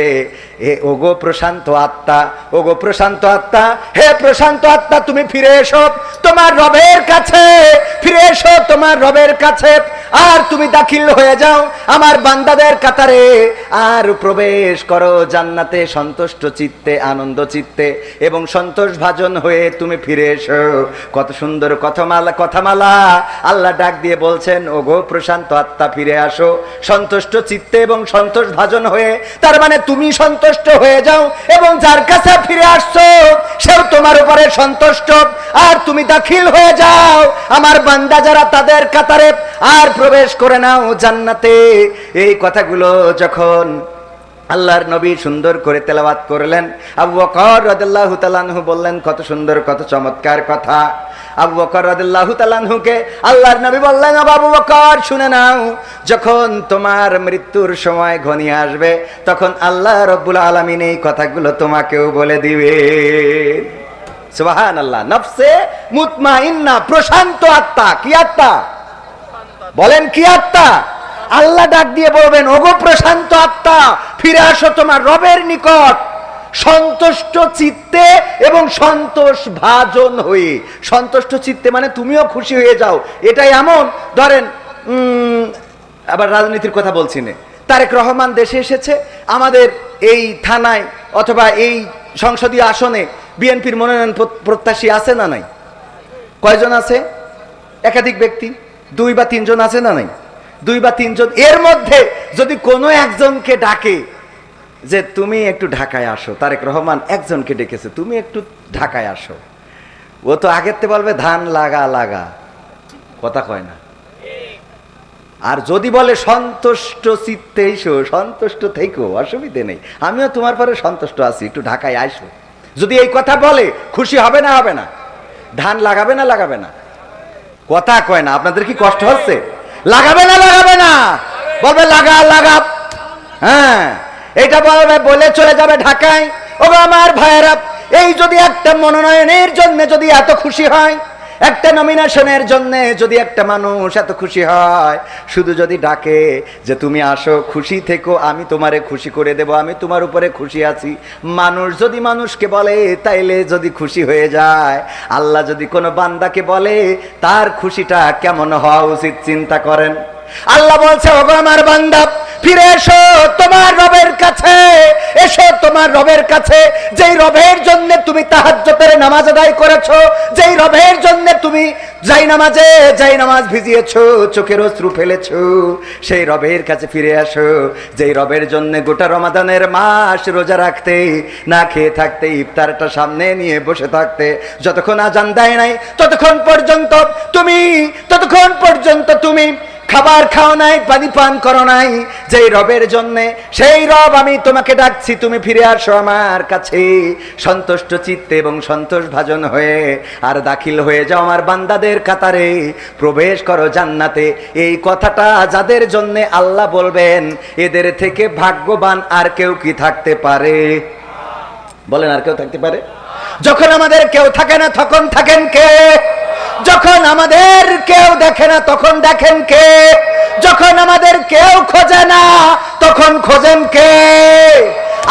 Speaker 1: ওগো প্রশান্ত আত্মা, ওগো প্রশান্ত আত্মা, হে প্রশান্ত আত্মা তুমি ফিরে এসো তোমার রবের কাছে, ফিরে এসো তোমার রবের কাছে, আর তুমি দাখিল হয়ে যাও আমার বান্দাদের কাতারে, আর প্রবেশ করো জান্নাতে সন্তুষ্ট চিত্তে, আনন্দ চিত্তে এবং সন্তোষ ভাজন হয়ে তুমি ফিরে এসো। কত সুন্দর কথামালা আল্লাহ ডাক দিয়ে বলছেন, ওগো প্রশান্ত আত্মা ফিরে আসো সন্তুষ্ট চিত্তে এবং সন্তোষ ভাজন হয়ে। তার মানে তুমি সন্তুষ্ট হয়ে যাও এবং যার কাছে ফিরে আসছো সেও তোমার উপরে সন্তুষ্ট, আর তুমি দাখিল হয়ে যাও আমার বান্দা যারা তাদের কাতারে, আর প্রবেশ করে নাও জান্নাতে। এই কথাগুলো যখন আল্লাহর নবী সুন্দর করে তেলাওয়াত করলেন, আবু বকর রাদিয়াল্লাহু তাআলা আনহু বললেন, কত সুন্দর কত চমৎকার কথা। আবু বকর রাদিয়াল্লাহু তাআলা আনহুকে আল্লাহর নবী বললেন, আবু বকর শুনে নাও, যখন তোমার মৃত্যুর সময় ঘনিয়ে আসবে তখন আল্লাহ রাব্বুল আলামিন এই কথাগুলো তোমাকেও বলে দিবে। সুবহানাল্লাহ। নফসে মুতমাইন্না, প্রশান্ত আত্মা। কি আত্মা? বলেন কি আত্মা? আল্লাহ ডাক দিয়ে বলবেন, ওগো প্রশান্ত আত্মা ফিরে আসো তোমার রবের নিকট সন্তুষ্ট চিত্তে এবং সন্তোষ ভাজন হয়ে। সন্তুষ্ট চিত্তে মানে তুমিও খুশি হয়ে যাও। এটাই এমন, ধরেন আবার রাজনীতির কথা বলছি না, তারেক রহমান দেশে এসেছে, আমাদের এই থানায় অথবা এই সংসদীয় আসনে বিএনপির মনোনয়ন প্রত্যাশী আছে না নাই? কয়জন আছে? একাধিক ব্যক্তি, 2 বা 3 জন আছে না নাই? 2 বা 3 জন। এর মধ্যে যদি কোনো একজনকে ডাকে যে তুমি একটু ঢাকায় আসো, তারেক রহমান একজনকে ডেকেছে, তুমি একটু ঢাকায় আসো, ও তো আগেতে বলবে ধান লাগা, কথা কয় না। আর যদি বলে সন্তুষ্ট চিত্তে এসো, সন্তুষ্ট থেকো, অসুবিধে নেই, আমিও তোমার পরে সন্তুষ্ট আছি, একটু ঢাকায় আসো, যদি এই কথা বলে খুশি হবে না? হবে না? ধান লাগাবে না? লাগাবে না? কথা কয় না। আপনাদের কি কষ্ট হচ্ছে? লাগাবে না? লাগাবে না? বলবে লাগা। হ্যাঁ, এটা বলবে, বলে চলে যাবে ঢাকায়। ও আমার ভাইয়েরা, এই যদি একটা মনোনয়নের জন্য যদি এত খুশি হয়, একটা নমিনেশনের জন্য যদি একটা মানুষ এত খুশি হয়, শুধু যদি ডাকে যে তুমি আসো, খুশি থেকো, আমি তোমারে খুশি করে দেব, আমি তোমার উপরে খুশি আছি, মানুষ যদি মানুষকে বলে তাইলে যদি খুশি হয়ে যায়, আল্লাহ যদি কোনো বান্দাকে বলে তার খুশিটা কেমন হওয়া উচিত চিন্তা করেন। আল্লাহ বলছে, ওগো আমার বান্দা ফিরে এসো তোমার রবের কাছে, এসো তোমার রবের কাছে, যেই রবের জন্য তুমি তাহাজ্জুদের নামাজ আদায় করেছো, যেই রবের জন্য তুমি জায়নামাজ ভিজিয়েছো, চোখের অশ্রু ফেলেছো, সেই রবের কাছে ফিরে আসো, যেই রবের জন্য গোটা রমাদানের মাস রোজা রাখতে, না খেয়ে থাকতে, ইফতারটা সামনে নিয়ে বসে থাকতে, যতক্ষণ আজান দেয় নাই ততক্ষণ পর্যন্ত তুমি খাবার খাও নাই, পানি পান করো নাই, যেই রবের জন্য, সেই রব আমি তোমাকে ডাকছি, তুমি ফিরে আসো আমার কাছে সন্তুষ্ট চিত্তে এবং সন্তোষ ভাজন হয়ে, আর দাখিল হয়ে যাও আমার বান্দাদের কাতারে, প্রবেশ করো জান্নাতে। এই কথাটা যাদের জন্য আল্লাহ বলবেন, এদের থেকে ভাগ্যবান আর কেউ কি থাকতে পারে? বলেন, আর কেউ থাকতে পারে? যখন আমাদের কেউ থাকে না তখন থাকেন কে? যখন আমাদের কেউ দেখে না তখন দেখেন কে? যখন আমাদের কেউ খোঁজে না তখন খোঁজেন কে?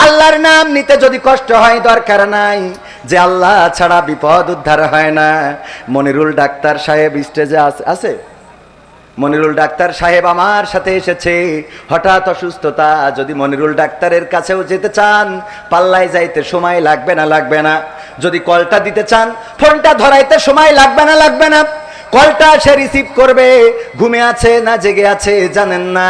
Speaker 1: আল্লাহর নাম নিতে যদি কষ্ট হয় দরকার নাই, যে আল্লাহ ছাড়া বিপদ উদ্ধার হয় না। মনিরুল ডাক্তার সাহেব স্টেজে আছে। মনিরুল ডাক্তার সাহেব আমার সাথে এসেছে, হঠাৎ অসুস্থতা। যদি মনিরুল ডাক্তারের কাছেও যেতে চান, পাল্লায় যাইতে সময় লাগবে না? লাগবে না? যদি কলটা দিতে চান, ফোনটা ধরাইতে সময় লাগবে না? লাগবে না? কলটা সে রিসিভ করবে, ঘুমে আছে না জেগে আছে জানেন না।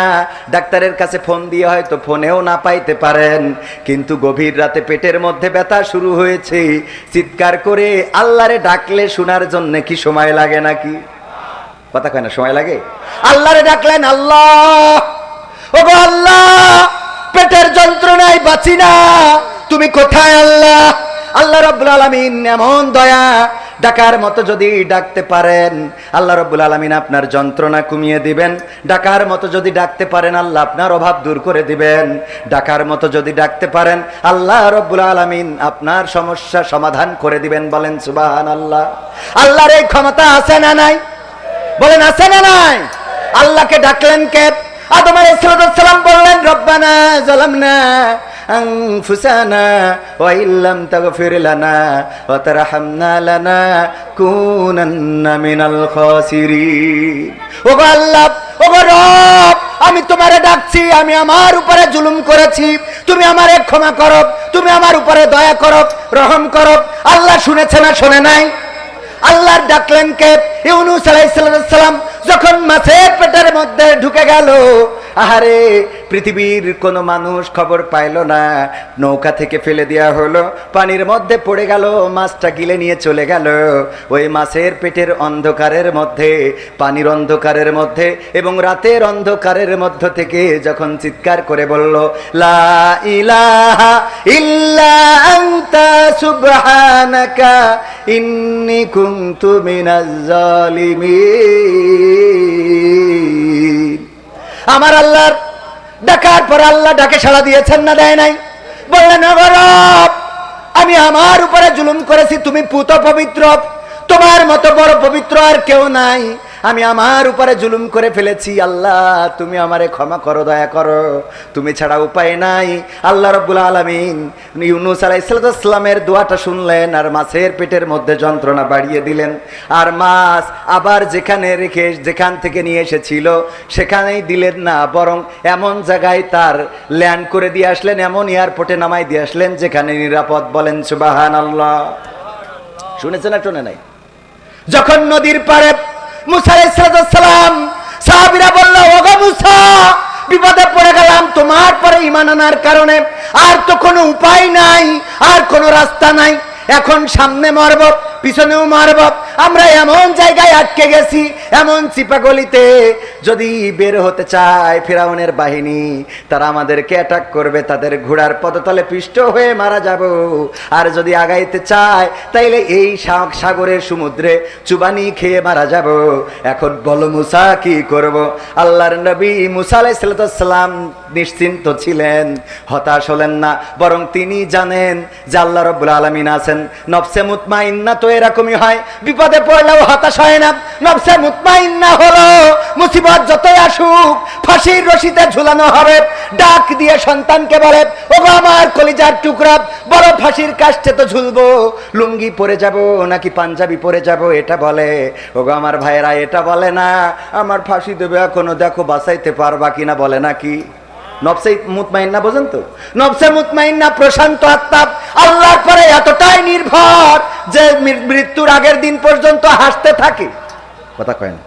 Speaker 1: ডাক্তারের কাছে ফোন দিয়ে হয়তো ফোনেও না পাইতে পারেন, কিন্তু গভীর রাতে পেটের মধ্যে ব্যথা শুরু হয়েছে, চিৎকার করে আল্লাহরে ডাকলে শোনার জন্য কি সময় লাগে নাকি? কথা কয় না, সময় লাগে? আল্লাহরে ডাকলেন, আল্লাহ, ওগো আল্লাহ, পেটের যন্ত্রণায় বাঁচি না, তুমি কোথায় আল্লাহ? আল্লাহ রাব্বুল আলামিন এমন দয়া, ডাকার মতো যদি ডাকতে পারেন আল্লাহ রাব্বুল আলামিন আপনার যন্ত্রণা কমিয়ে দিবেন। ডাকার মতো যদি ডাকতে পারেন আল্লাহ আপনার অভাব দূর করে দিবেন। ডাকার মতো যদি ডাকতে পারেন আল্লাহ রাব্বুল আলামিন আপনার সমস্যা সমাধান করে দিবেন। বলেন সুবহানাল্লাহ। আল্লাহর এই ক্ষমতা আছে না নাই? বলেন আছে না নাই? আল্লাহকে ডাকলেন কে? আদম আলাইহিস সালাম বললেন, রব্বানা যালামনা আনফুসানা ওয়া ইল্লাম তাগফির লানা ওয়া তারহামনা লানাকুনান্না মিনাল খাসিরিন। ওগো আল্লাহ, ওগো রব, আমি তোমারে ডাকছি, আমি আমার উপরে জুলুম করেছি, তুমি আমারে ক্ষমা করো, তুমি আমার উপরে দয়া করো, রহম করো। আল্লাহ শুনেছে না শোনে নাই? আল্লাহর ডাকলেন কে? ইউনূস আলাইহিস সালাম যখন মাছের পেটের মধ্যে ঢুকে গেল, আহারে পৃথিবীর কোন মানুষ খবর পাইল না, নৌকা থেকে ফেলে দেওয়া হলো, পানির মধ্যে পড়ে গেল, মাছটা গিলে নিয়ে চলে গেল। ওই মাছের পেটের অন্ধকারের মধ্যে, পানির অন্ধকারের মধ্যে এবং রাতের অন্ধকারের মধ্য থেকে যখন চিৎকার করে বলল, লা ইলাহা ইল্লা আনতা সুবহানাকা ইন্নী কুনতু মিনাজ জালিমিন। আমার আল্লাহর ডাকার পর আল্লাহ ডাকে সাড়া দিয়েছেন না দেয় নাই? বললেন, ওগো রব, আমি আমার উপরে জুলুম করেছি, তুমি পুত পবিত্র, তোমার মতো বড় পবিত্র আর কেউ নাই, আমি আমার উপরে জুলুম করে ফেলেছি, আল্লাহ তুমি আমারে ক্ষমা করো, দয়া করো, তুমি ছাড়া উপায় নাই। আল্লাহ রাব্বুল আলামিন ইউনূস আলাইহিস সালামের দোয়াটা শুনলেন আর মাছের পেটের মধ্যে যন্ত্রণা বাড়িয়ে দিলেন। আর মাছ আবার যেখান থেকে নিয়ে এসেছিল সেখানেই দিলেন না, বরং এমন জায়গায় তার ল্যান্ড করে দিয়ে আসলেন, এমন এয়ারপোর্টে নামাই দিয়ে আসলেন যেখানে নিরাপদ। বলেন সুবহানাল্লাহ। শুনেছেন না শোনে নাই? যখন নদীর পাড়ে মুসা আলাইহিস সালাম, সাহাবীরা বলল, ওগো মুসা, বিপদে পড়ে গেলাম তোমার পরে ঈমান আনার কারণে, আর তো কোনো উপায় নাই, আর কোনো রাস্তা নাই, এখন সামনে মারব পিছনেও মারব, আমরা এমন জায়গায় আটকে গেছি, এমন চিপাগলিতে, যদি বের হতে চায় ফিরাউনের বাহিনী তারা আমাদেরকে অ্যাটাক করবে, তাদের ঘোড়ার পদতলে পিষ্ট হয়ে মারা যাব। আর যদি আগাইতে চায় তাইলে এই সাগরের সমুদ্রে চুবানি খেয়ে মারা যাব। এখন বলো মুসা কি করব? আল্লাহর নবী মুসা আলাইহিস সালাম নিশ্চিন্ত ছিলেন, হতাশ হলেন না, বরং তিনি জানেন যে আল্লাহ রাব্বুল আলামিন আছেন। নফসে মুতমাইন্না তো এরকমই হয়, বিপদে পড়লেও হতাশ হয় না। নফসে মুতমাইন্না হলো মুসিবত যতই আসুক ফাঁসির রশিতে ঝুলানো হবে, ডাক দিয়ে সন্তানকে বলে, ওগো আমার কলিজার টুকরা, বড় ফাঁসির কাষ্টে তো ঝুলবো, লুঙ্গি পরে যাব নাকি পাঞ্জাবি পরে যাব এটা বলে। ওগো আমার ভাইয়েরা এটা বলে না, আমার ফাঁসি দেবে এখনো, দেখো বাঁচাইতে পারবা কিনা, বলে নাকি? নফসে মুতমাইন্না বোঝেন তো? নফসে মুতমাইন্না প্রশান্ত আত্মা, আল্লাহর পরে এতটাই নির্ভর যে মৃত্যুর আগের দিন পর্যন্ত হাসতে থাকে। কথা কয় না?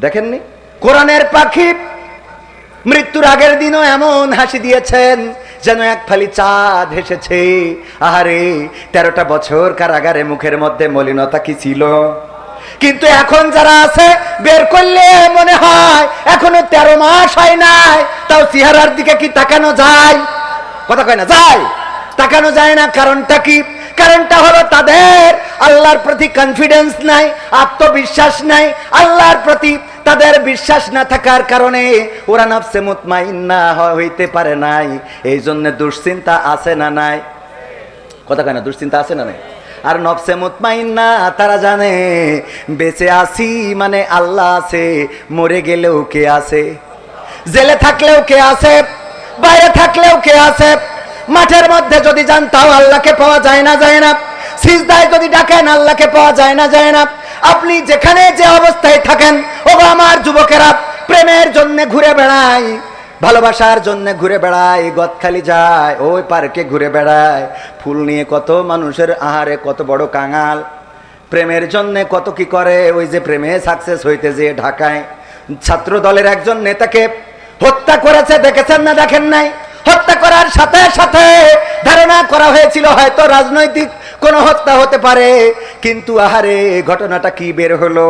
Speaker 1: দেখেননি কোরআনের পাখি মৃত্যুর আগের দিনও এমন হাসি দিয়েছেন যেন এক ফালি চাঁদ হেসেছে। আহারে 13টা বছর কারাগারে মুখের মধ্যে মলিনতা কি ছিল, কিন্তু এখন যারা আছে বের করলে মনে হয় এখনো 13 মাস হয় নাই, তাও চেহারার দিকে কি তাকানো যায়? কথা কয় না? যায়, তাকানো যায় না। কারণটা কি? কারণটা হলো তাদের আল্লাহর প্রতি কনফিডেন্স নাই, আত্মবিশ্বাস নাই। আল্লাহর প্রতি তাদের বিশ্বাস না থাকার কারণে ওরা নফসে মুতমাইন্না হইতে পারে নাই। এই জন্য দুশ্চিন্তা আছে না নাই? কথা কয় না? দুশ্চিন্তা আছে না নাই? আর নফসে মুতমাইন্না তারা জানে বেঁচে আছি মানে আল্লাহ আছে, মরে গেলেও কে আছে, জেলে থাকলেও কে আছে, বাইরে থাকলেও কে আছে, মাঠের মধ্যে যদি যান তাও আল্লাহকে পাওয়া যায় না, যায় না, সিজদায় যদি ডাকেন আল্লাহকে পাওয়া যায় না, যায় না। আপনি যেখানে যে অবস্থায় থাকেন, ও আমার যুবকেরা, প্রেমের জন্য ঘুরে বেড়ায়, ভালোবাসার জন্য ঘুরে বেড়ায়, গদখালি যায়, ওই পার্কে ঘুরে বেড়ায়, ফুল নিয়ে কত মানুষের আহারে কত বড় কাঙাল, প্রেমের জন্য কত কি করে, ওই যে প্রেমে সাকসেস হইতে যে ঢাকায় ছাত্র দলের একজন নেতাকে হত্যা করেছে, দেখেছেন না দেখেন নাই? হত্যা করার সাথে সাথে ধারণা করা হয়েছিল হয়তো রাজনৈতিক কোন হত্যা হতে পারে, কিন্তু আহারে ঘটনাটা কি বের হলো,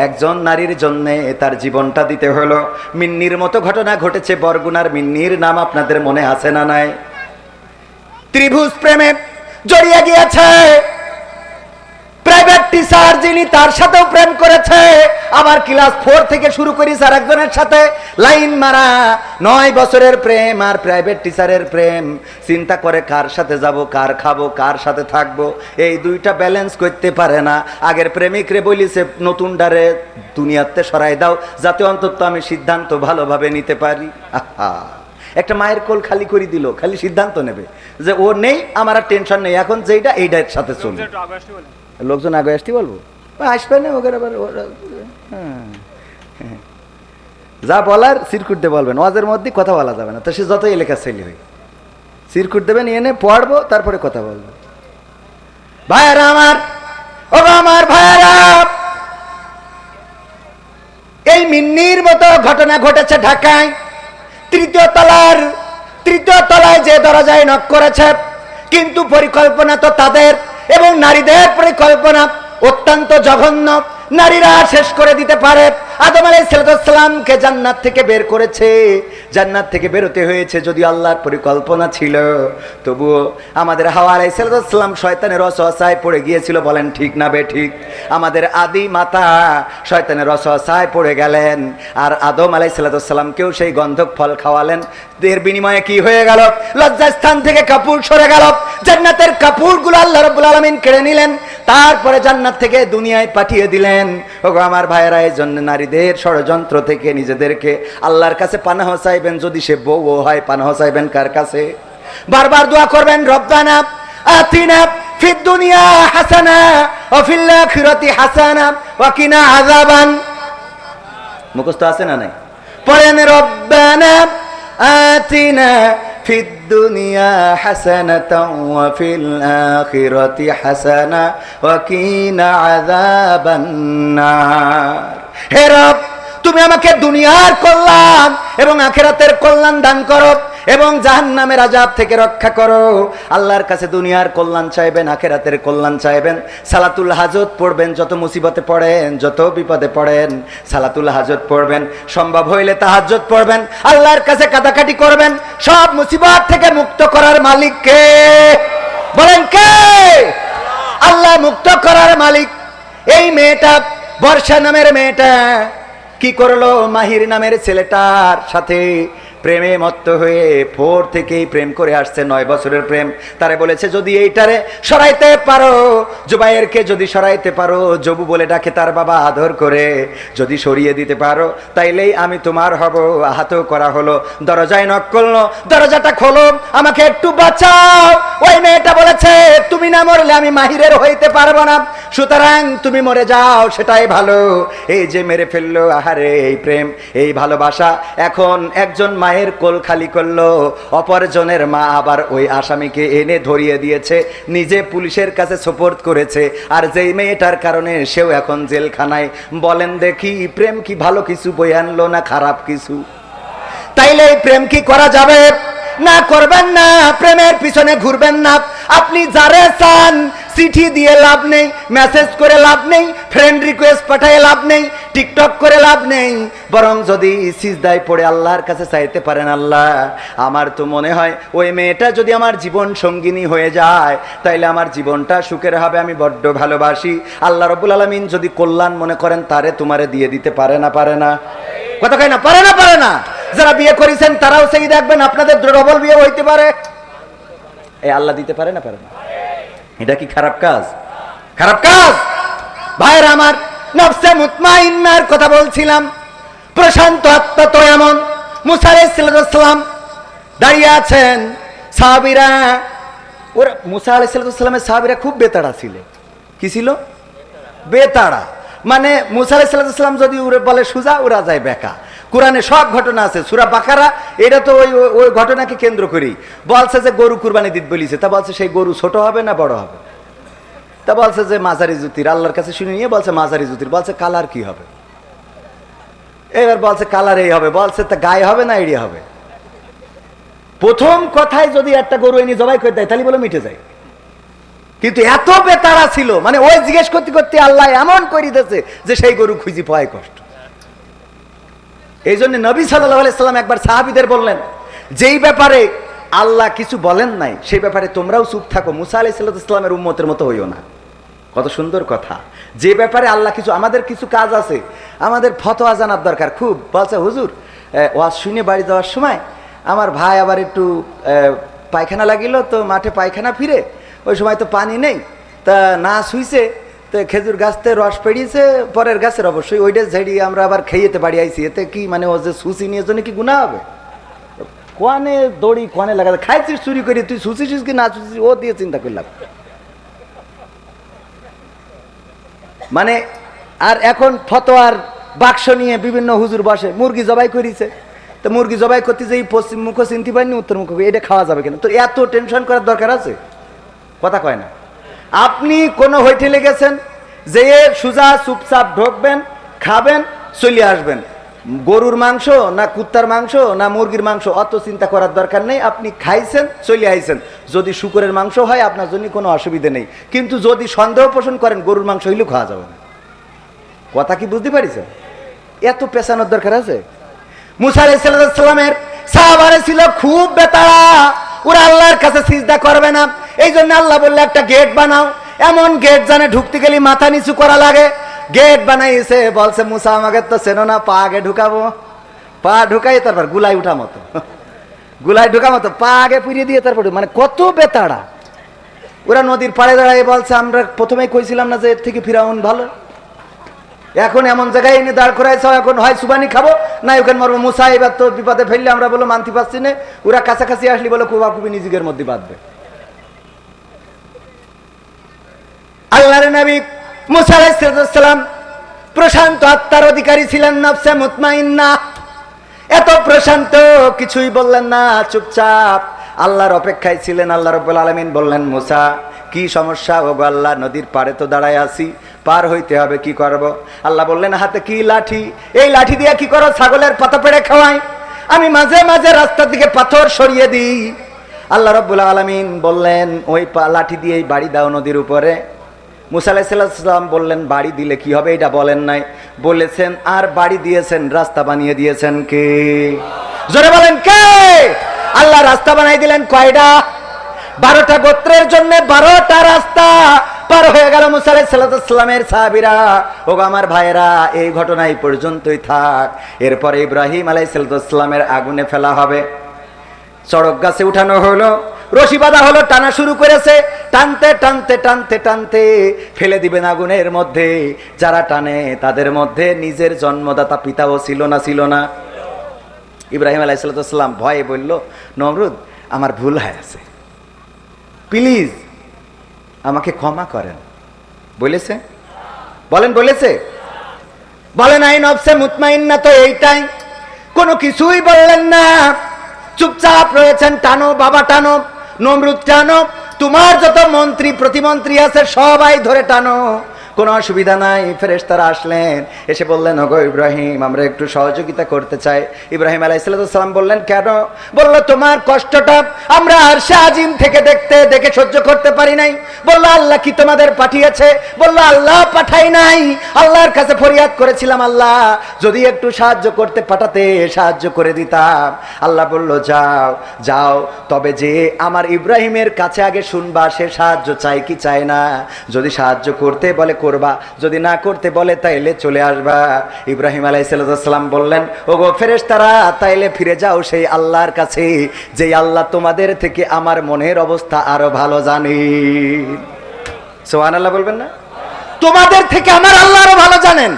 Speaker 1: একজন নারীর জন্য তার জীবনটা দিতে হলো। মিন্নির মতো ঘটনা ঘটেছে, বরগুনার মিন্নির নাম আপনাদের মনে আছে না নাই? ত্রিভুজ প্রেমে জড়িয়ে গিয়েছে, প্রাইভেট টিচার যিনি তার সাথেও প্রেম করেছে, আবার ক্লাস 4 থেকে শুরু করি স্যার একজনের সাথে লাইন মারা, 9 বছরের প্রেম আর প্রাইভেট টিচারের প্রেম, চিন্তা করে কার সাথে যাব, কার খাবো, কার সাথে থাকবো, এই দুইটা ব্যালেন্স করতে পারে না। আগের প্রেমিকরে বলিছে নতুন ডারে দুনিয়াতে সরাই দাও, যাতে অন্তত আমি সিদ্ধান্ত ভালোভাবে নিতে পারি। আহা, একটা মায়ের কোল খালি করে দিল, খালি সিদ্ধান্ত নেবে যে ও নেই, আমার আর টেনশন নেই, এখন যেটা এইটার সাথে চলবে। লোকজন আগে আসতে বলবো, আসবে না ওকে আবার, যা বলার সিরকুট দিয়ে বলবেন, ওয়াজের মধ্যে কথা বলা যাবে না, তো সে যতই এলাকা ছেলে হয় সিরকুট দেবেন, এনে পড়বো তারপরে কথা বলবো। ভাইয়ারা আমার, ও আমার ভাইয়ারা, এই মিন্নির মতো ঘটনা ঘটেছে ঢাকায়। তৃতীয় তলায় যে দরজায় নক করেছে, কিন্তু পরিকল্পনা তো তাদের, এবং নারীদের পরিকল্পনা অত্যন্ত জঘন্য, নারীরা শেষ করে দিতে পারে। আদম আলাইহিস সালামকে জান্নাত থেকে বের করেছে, জান্নাত থেকে বেরোতে হয়েছে, যদি আল্লাহর পরিকল্পনা ছিল, তবুও আমাদের হাওয়া আলাইহিস সালাম শয়তানের ওয়াসওয়াসায় পড়ে গিয়েছিল, বলেন ঠিক না বে ঠিক? আমাদের আদি মাতা শয়তানের ওয়াসওয়াসায় পড়ে গেলেন, আর আদম আলাইহিস সালামকেও সেই গন্ধক ফল খাওয়ালেন। এর বিনিময়ে কি হয়ে গেল? লজ্জাস্থান থেকে কাপড় সরে গেল, জান্নাতের কাপড়গুলো আল্লাহ রাব্বুল আলামিন কেড়ে নিলেন, তারপরে জান্নাত থেকে দুনিয়ায় পাঠিয়ে দিলেন। ওগো আমার ভাইয়েরা, এই জন্য নারীদের ষড়যন্ত্র থেকে নিজেদেরকে আল্লাহর কাছে পানাহ চাইবেন, যদি সে বউ হয় পানাহ চাইবেন কার কাছে? বারবার দোয়া করবেন, রব্বানা আতিনা ফিদ দুনিয়া হাসানা ওয়া ফিল আখিরাতি হাসানা ওয়া কিনা আযাবান। মুখস্থ আছে না নাই? পড়েন, রব্বানা আতিনা ফিদ দুনিয়া হাসানাতাও ওয়া ফিল আখিরাতি হাসানা ওয়া কিনা আযাবান নার। হে রব, তুমি আমাকে দুনিয়ার কল্যাণ এবং আখিরাতের কল্যাণ দান করো, এবং জাহান্নামের আযাব থেকে রক্ষা করো। আল্লাহর কাছে দুনিয়ার কল্যাণ চাইবেন, আখিরাতের কল্যাণ চাইবেন, সালাতুল হাজত পড়বেন, যত মুসিবতে পড়েন, যত বিপদে পড়েন সালাতুল হাজত পড়বেন, সম্ভব হইলে তাহাজ্জুদ পড়বেন, আল্লাহর কাছে কাঁদাকাটি করবেন। সব মুসিবত থেকে মুক্ত করার মালিক কে? বলেন কে? আল্লাহ মুক্ত করার মালিক। এই মেয়েটা, বর্ষা নামের মেয়েটা কি করলো? মাহির নামের ছেলেটার সাথে প্রেমে মত্ত হয়ে 4 থেকেই প্রেম করে আসছে, 9 বছরের প্রেম। তারে বলেছে যদি এইটারে সরাইতে পারো, জুবাইরকে যদি সরাইতে পারো, জবু বলে ডাকে তার বাবা আদর করে, যদি সরিয়ে দিতে পারো তাইলেই আমি তোমার হব। আহাতও করা হলো, দরজায় নক করলো, দরজাটা খোলো, আমাকে একটু বাঁচাও। ওই মেয়েটা বলেছে তুমি না মরলে আমি মাহিরের হইতে পারবো না, সুতরাং তুমি মরে যাও, সেটাই ভালো। এই যে মেরে ফেললো, আহারে এই প্রেম, এই ভালোবাসা। এখন একজন মায়ের কোল খালি করলো, অপরজনের মা আবার ওই আসামিকে এনে ধরিয়ে দিয়েছে, নিজে পুলিশের কাছে সোপর্দ করেছে, আর যেই মেয়েটার কারণে সেও এখন জেলখানায়। বলেন দেখি, প্রেম কি ভালো কিছু বয়ে আনলো না খারাপ কিছু? তাইলে এই প্রেম কি করা যাবে? না, করবেন না, প্রেমের পিছনে ঘুরবেন না। আপনি যারে চান চিঠি দিয়ে লাভ নেই, মেসেজ করে লাভ নেই, ফ্রেন্ড রিকোয়েস্ট পাঠায় লাভ নেই, টিকটক করে লাভ নেই। বরং যদি সিজদায় পড়ে আল্লাহর কাছে চাইতে পারেন, আল্লাহ আমার তো মনে হয় ওই মেয়েটা যদি আমার জীবন সঙ্গিনী হয়ে যায় তাইলে আমার জীবনটা সুখের হবে, আমি বড্ড ভালোবাসি। আল্লাহ রাব্বুল আলামিন যদি কল্যাণ মনে করেন তারে তোমারে দিয়ে দিতে পারে না? পারে না? কথা কয় না, পারে না? পারে না? যারা বিয়ে করেছেন তারাও সেই দেখবেন আপনাদের ডবল বিয়ে হইতে পারে। এই আল্লাহ দিতে পারে না? পারে না? এটা কি খারাপ কাজ? খারাপ কাজ। ভাইরা আমার, নফসে মুতমাইন্নার কথা বলছিলাম। প্রশান্ত আত্মা তো এমন। মুসা আলাইহিস সালাম দাঁড়িয়ে আছেন, সাহাবীরা, ওরা মুসা আলাইহিস সালামের সাহাবীরা খুব বেতাড়া ছিল। কি ছিল? বেতাড়া। মানে মুসা আলাইহিস সালাম যদি ওরা বলে সুজা, ওরা যায় বেকা। কোরআনে সব ঘটনা আছে, সূরা বাকারা, এটা তো ওই ওই ঘটনাকে কেন্দ্র করেই বলছে যে গরু কুরবানি দিতে বলিছে। তা বলছে সেই গরু ছোট হবে না বড় হবে? তা বলছে যে মাঝারি জুতির। আল্লাহর কাছে শুনে নিয়ে বলছে মাঝারি জুতির। বলছে কালার কি হবে? এবার বলছে কালার এই হবে। বলছে তা গায়ে হবে না এড়িয়ে হবে? প্রথম কথায় যদি একটা গরু এনে জবাই করে দেয় তাহলে বলে মিটে যায়। কিন্তু এত বেতাড়া ছিল, মানে ওই জিজ্ঞেস করতে করতে আল্লাহ এমন করে দিয়েছে যে সেই গরু খুঁজি পায় কষ্ট। এই জন্য নবী সাল্লাল্লাহু আলাইহি সাল্লাম একবার সাহাবীদের বললেন, যেই ব্যাপারে আল্লাহ কিছু বলেন নাই সেই ব্যাপারে তোমরাও চুপ থাকো, মুসা আলাইহিস সালামের উম্মতের মতো হইও না। কত সুন্দর কথা। যে ব্যাপারে আল্লাহ কিছু, আমাদের কিছু কাজ আছে, আমাদের ফতোয়া জানার দরকার খুব। বলছে হুজুর, ওয়াজ শুনে বাড়ি যাওয়ার সময় আমার ভাই আবার একটু পায়খানা লাগিল, তো মাঠে পায়খানা ফিরে, ওই সময় তো পানি নেই, তা না শুইছে, তো খেজুর গাছতে রস পেড়িয়েছে, পরের গাছের অবশ্যই ওইটা ঝেড়িয়ে আমরা আবার খেয়েতে বাড়ি আইছি। এতে কি মানে ও যে সুচি নিয়ে জন্য কি গুনাহ হবে? কোয়ানে দড়ি কোয়ানে লাগাতে খাইছিস চুরি করে, তুই শুচিছিস কি না শুচিস ও দিয়ে চিন্তা করলাম। মানে আর এখন ফতোয়ার বাক্স নিয়ে বিভিন্ন হুজুর বসে, মুরগি জবাই করিছে, তো মুরগি জবাই করতে যে পশ্চিম মুখ চিনতে পারিনি উত্তর মুখ, এটা খাওয়া যাবে কেন? তো এত টেনশন করার দরকার আছে? কথা কয় না। আপনি কোনো হোটেলে গেছেন, যে সুজা চুপচাপ ঢোকবেন, খাবেন, চলে আসবেন। গরুর মাংস না কুত্তার মাংস না মুরগির মাংস অত চিন্তা করার দরকার নেই। আপনি খাইছেন, চলে আইছেন। যদি শুকরের মাংস হয় আপনার জন্য কোনো অসুবিধা নেই, কিন্তু যদি সন্দেহ পোষণ করেন গরুর মাংস হইলেও খাওয়া যাবে না। কথা কি বুঝতে পারিছেন? এত পেছানোর দরকার আছে? মুসা আলাইহিস সালামের সাহাবারা ছিল খুব বেতাড়া, ওরা আল্লাহর কাছে সিজদা করবে না। এই জন্য আল্লাহ বললে একটা গেট বানাও, এমন গেট জানে ঢুকতে গেলে মাথা নিচু করা লাগে। গেট বানাইছে, বলছে মুসা আমাকে তো চেনো না, পা আগে ঢুকাবো, পা ঢুকাই তারপর গুলাই উঠা মতো, গুলাই ঢুকা মতো পা আগে পুড়িয়ে দিয়ে তারপর, মানে কত বেতাড়া। ওরা নদীর পাড়ে দাঁড়ায় বলছে আমরা প্রথমেই কইছিলাম না যে এর থেকে ফিরাউন ভালো, এখন এমন জায়গায় এনে দাঁড় করাইছ, এখন হয় সুবানি খাবো না ওখানে মরবো। মুসা এবার তো বিপদে ফেললে, আমরা বলো মানতে পারছি না। ওরা কাছাকাছি আসলি বলো কুবাকুবি নিজেদের মধ্যে বাঁধবে। আল্লাহর নবী মুসা আলাইহিস সালাম প্রশান্ত আত্মার অধিকারী ছিলেন, নফসে মুতমাইন্না। এত প্রশান্ত, কিছুই বললেন না, চুপচাপ আল্লাহর অপেক্ষায় ছিলেন। আল্লাহ রাব্বুল আলামিন বললেন, মুসা কি সমস্যা? ও গো আল্লাহ, নদীর পাড়ে তো দাঁড়ায় আছি, পার হইতে হবে, কি করব? আল্লাহ বললেন, হাতে কি লাঠি? এই লাঠি দিয়ে কি করো? ছাগলের পাতা পেড়ে খাওয়াই। আমি মাঝে মাঝে রাস্তার দিকে পাথর সরিয়ে দিই। আল্লাহ রাব্বুল আলামিন বললেন, ওই লাঠি দিয়েই বাড়ি দাও নদীর উপরে। মুসা আলাইহিস সালাম বললেন, বাড়ি দিলে কি হবে? এটা বলেন নাই, বলেছেন আর বাড়ি দিয়েছেন, রাস্তা বানিয়ে দিয়েছেন কে? জোরে বলেন কে? আল্লাহ রাস্তা বানাই দিলেন কয়টা? 12টা গোত্রের জন্য 12টা রাস্তা পার হয়ে গেল মুসা আলাইহিস সালামের সাহাবীরা। ও আমার ভাইরা, এই ঘটনা এই পর্যন্তই থাক। এরপরে ইব্রাহিম আলাইহিস সালামের আগুনে ফেলা হবে। চড়ক গাছে উঠানো হলো, রশি বাঁধা হলো, টানা শুরু করেছে। টানতে টানতে টানতে টানতে ফেলে দিবেন আগুনের মধ্যে। যারা টানে তাদের মধ্যে নিজের জন্মদাতা পিতাও ছিল না, ছিল না? ইব্রাহিম আলাইহিস সালাম ভয়ে বলল, নমরুদ আমার ভুল হয়েছে, প্লিজ আমাকে ক্ষমা করেন। বলেছে? বলেন বলেছে? বলেন আই নফসে মুতমাইন্না তো এইটাই। কোনো কিছুই বললেন না, চুপচাপ রয়েছেন। টানো বাবা টানো, নমরুদ টানো, তোমার যত মন্ত্রী প্রতিমন্ত্রী আছে সবাই ধরে টানো, কোনো অসুবিধা নাই। ফেরেশতারা আসলেন, এসে বললেন, ওগো ইব্রাহিম আমরা একটু সহযোগিতা করতে চাই। ইব্রাহিম আলাইহিস সালাম বললেন, কেন? বলল, তোমার কষ্টটা আমরা আরশে আজিম থেকে দেখে সহ্য করতে পারি নাই। বলল, আল্লাহ কি তোমাদের পাঠিয়েছে? বলল, আল্লাহ পাঠাই নাই। আল্লাহর কাছে ফরিয়াদ করেছিলাম, আল্লাহ যদি একটু সাহায্য করতে পাঠাতে সাহায্য করে দিতাম। আল্লাহ বলল, যাও যাও, তবে যে আমার ইব্রাহিমের কাছে আগে শুনবা সে সাহায্য চাই কি চায় না। যদি সাহায্য করতে বলে করবা, যদি না করতে বলে তাইলে চলে আসবা। ইব্রাহিম আলাইহিস সালাম বললেন, ওগো ফেরেশতারা তাইলে ফিরে যাও সেই আল্লাহর কাছে, যেই আল্লাহ তোমাদের থেকে আমার মনের অবস্থা আরো ভালো জানেন। সুবহানাল্লাহ বলবেন না?
Speaker 2: তোমাদের থেকে আমার আল্লাহ আরো ভালো জানেন।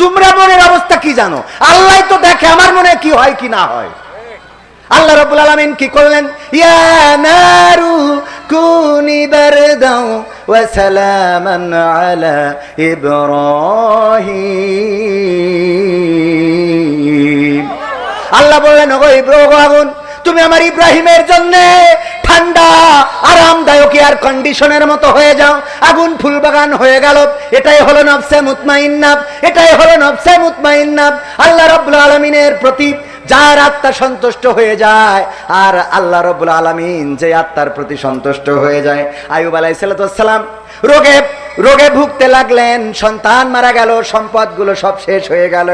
Speaker 2: তোমরা মনের অবস্থা কি জানো? আল্লাহ তো দেখে আমার মনে কি হয় কি না হয়। আল্লাহ রাব্বুল আলামিন কি করলেন? ইয়া নারু কুনি বারদাও ওয়া সালামান আলা ইব্রাহিম। আল্লাহ বললেন, ওগো আগুন, তুমি আমার ইব্রাহিমের জন্য ঠান্ডা আরামদায়ক এয়ার কন্ডিশনের মতো হয়ে যাও। আগুন ফুলবাগান হয়ে গেল। এটাই হলো নফসে মুতমাইন্না, এটাই হলো নফসে মুতমাইন্না। আল্লাহ রাব্বুল আলামিনের প্রতি যার আত্মা সন্তুষ্ট হয়ে যায়, আর আল্লাহ রাব্বুল আলামিন যে আত্মার প্রতি সন্তুষ্ট হয়ে যায়। আইয়ুব আলাইহিস সালাম রোগে ভুগতে লাগলেন, সন্তান মারা গেল, সম্পদগুলো সব শেষ হয়ে গেল,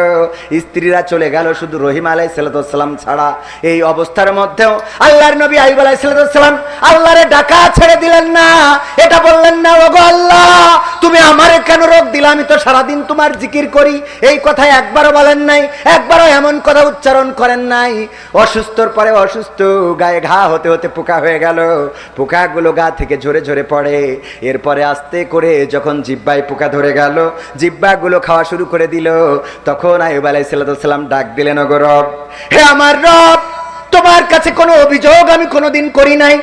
Speaker 2: স্ত্রীরা চলে গেল, শুধু রহিম আলাইহিস সালাম ছাড়া। এই অবস্থার মধ্যেও আল্লাহর নবী আইয়ুব আলাইহিস সালাম আল্লাহরে ডাকা ছেড়ে দিলেন না। এটা বললেন না, ওগো আল্লাহ তুমি আমারে কেন রোগ দিলা, আমি তো সারাদিন তোমার জিকির করি। এই কথা একবারও বলেন নাই, একবারও এমন কথা উচ্চারণ করেন নাই। অসুস্থর পরে অসুস্থ, গায়ে ঘা হতে হতে পোকা হয়ে গেল, পোকাগুলো গা থেকে ঝরে ঝরে পড়ে। এরপরে আস্তে করে যখন জিহ্বায় পোকা ধরে গেল, জিহ্বাগুলো খাওয়া শুরু করে দিল, তখন আইয়ুব আলাইহিস সালাম ডাক দিলেন, ওগো রব, হে আমার রব, তোমার কাছে কোনো অভিযোগ আমি কোনোদিন করি নাই।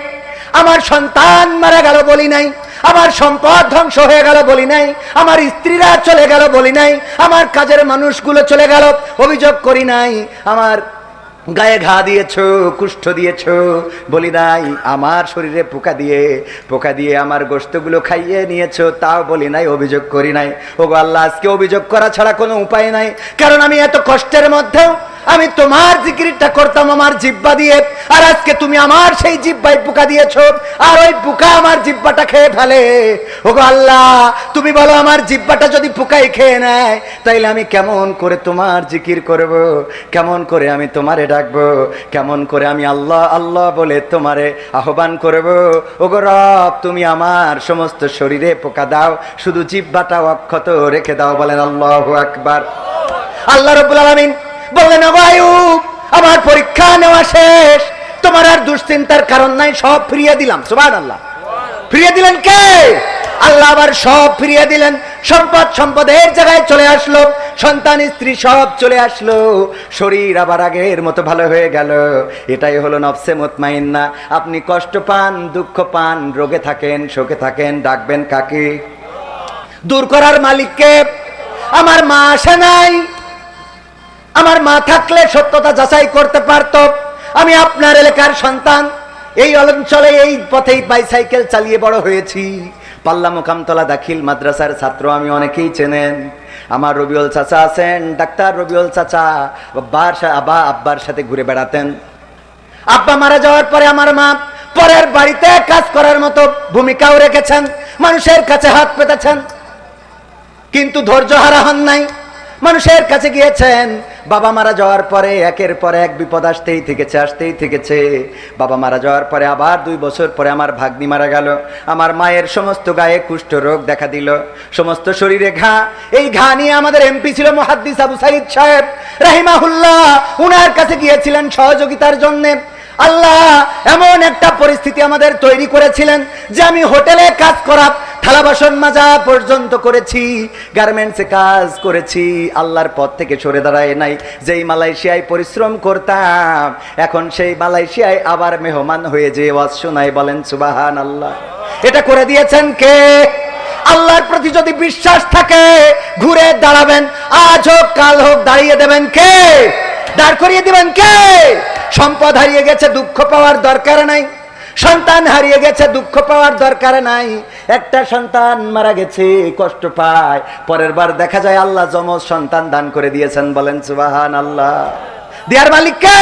Speaker 2: আমার সন্তান মারা গেল বলি নাই, আমার সম্পদ ধ্বংস হয়ে গেল বলি নাই, আমার স্ত্রীরা চলে গেল বলি নাই, আমার কাজের মানুষগুলো চলে গেল অভিযোগ করি নাই, আমার গায়ে ঘা দিয়েছো, কুষ্ঠ দিয়েছো বলি নাই, আমার শরীরে পোকা দিয়ে আমার গোশতগুলো খাইয়ে নিয়েছো তাও বলি নাই, অভিযোগ করি নাই। ওগো আল্লাহ, আজকে অভিযোগ করা ছাড়া কোনো উপায় নাই, কারণ আমি এত কষ্টের মধ্যেও আমি তোমার জিকিরটা করতাম আমার জিহ্বা দিয়ে, আর আজকে তুমি আমার সেই জিহ্বায় পোকা দিয়েছো, আর ওই পোকা আমার জিহ্বাটা খেয়ে ফেলে। ওগো আল্লাহ, তুমি বলো আমার জিহ্বাটা যদি পোকাই খেয়ে নেয়, তাইলে আমি কেমন করে তোমার জিকির করব, কেমন করে আমি তোমারে ডাকবো, কেমন করে আমি আল্লাহ আল্লাহ বলে তোমারে আহ্বান করব। ওগো রব, তুমি আমার সমস্ত শরীরে পোকা দাও, শুধু জিহ্বাটা অক্ষত রেখে দাও। বলেন আল্লাহু আকবার। আল্লাহ রাব্বুল আলামিন বললেন, ওগো আইয়ুব, আমার পরীক্ষা নেওয়া শেষ, তোমার আর দুশ্চিন্তার কারণ নাই, সব ফিরিয়ে দিলাম। সুবহানাল্লাহ। ফিরিয়ে দিলেন কে? আল্লাহ আবার সব ফিরিয়ে দিলেন। সম্পদের জায়গায় চলে আসলো, সন্তান স্ত্রী সব চলে আসলো, শরীর আবার আগের মতো ভালো হয়ে গেল। এটাই হলো নফসে মুতমাইন্না। আপনি কষ্ট পান, দুঃখ পান, রোগে থাকেন, শোকে থাকেন, ডাকবেন কাকে? দূর করার মালিককে। আমার মা আসে নাই, আমার মা থাকলে সত্যতা যাচাই করতে পারত। আমি আপনার এলাকার সন্তান, এই অঞ্চলে এই পথেই বাইসাইকেল চালিয়ে বড় হয়েছি। পাল্লা মোকামতলা দাখিল মাদ্রাসার ছাত্র আমি, অনেকেই চেনেন। আমার রবিউল চাচা আছেন, ডাক্তার রবিউল চাচা, আব্বার সাথে ঘুরে বেড়াতেন। আব্বা মারা যাওয়ার পরে আমার মা পরের বাড়িতে কাজ করার মতো ভূমিকাও রেখেছেন, মানুষের কাছে হাত পেতেছেন, কিন্তু ধৈর্য হারা হন নাই। মানুষের কাছে গিয়েছেন। বাবা মারা যাওয়ার পরে একের পর এক বিপদ আসতেই থেকেছে। বাবা মারা যাওয়ার পরে আবার 2 বছর পরে আমার ভাগ্নি মারা গেল। আমার মায়ের সমস্ত গায়ে কুষ্ঠ রোগ দেখা দিল, সমস্ত শরীরে ঘা। এই ঘা নিয়ে আমাদের এমপি ছিল মুহাদ্দিস আবু সাইদ সাহেব রাহিমাহুল্লাহ, উনার কাছে গিয়েছিলেন সহযোগিতার জন্য। আল্লাহ এমন একটা পরিস্থিতি আমাদের তৈরি করেছিলেন যে আমি হোটেলে কাজ করা, থালা বাসন মাজা পর্যন্ত করেছি, গার্মেন্টসে কাজ করেছি, আল্লাহর পথ থেকে সরে দাঁড়ায় নাই। যেই মালয়েশিয়ায় পরিশ্রম করতাম, এখন সেই মালয়েশিয়ায় আবার মেহমান হয়ে যে ওয়াজ শোনাই। বলেন সুবহানাল্লাহ। এটা করে দিয়েছেন কে? আল্লাহর প্রতি যদি বিশ্বাস থাকে ঘুরে দাঁড়াবেন, আজ হোক কাল হোক দাঁড়িয়ে দেবেন কে? দাঁড় করিয়ে দিবেন কে? সম্পদ হারিয়ে গেছে, দুঃখ পাওয়ার দরকার নাই। সন্তান হারিয়ে গেছে, দুঃখ পাওয়ার দরকার নাই। একটা সন্তান মারা গেছে, কষ্ট পায়, পরের বার দেখা যায় আল্লাহ যমজ সন্তান দান করে দিয়েছেন। বলেন সুবহানাল্লাহ। দেয়ার মালিক কে?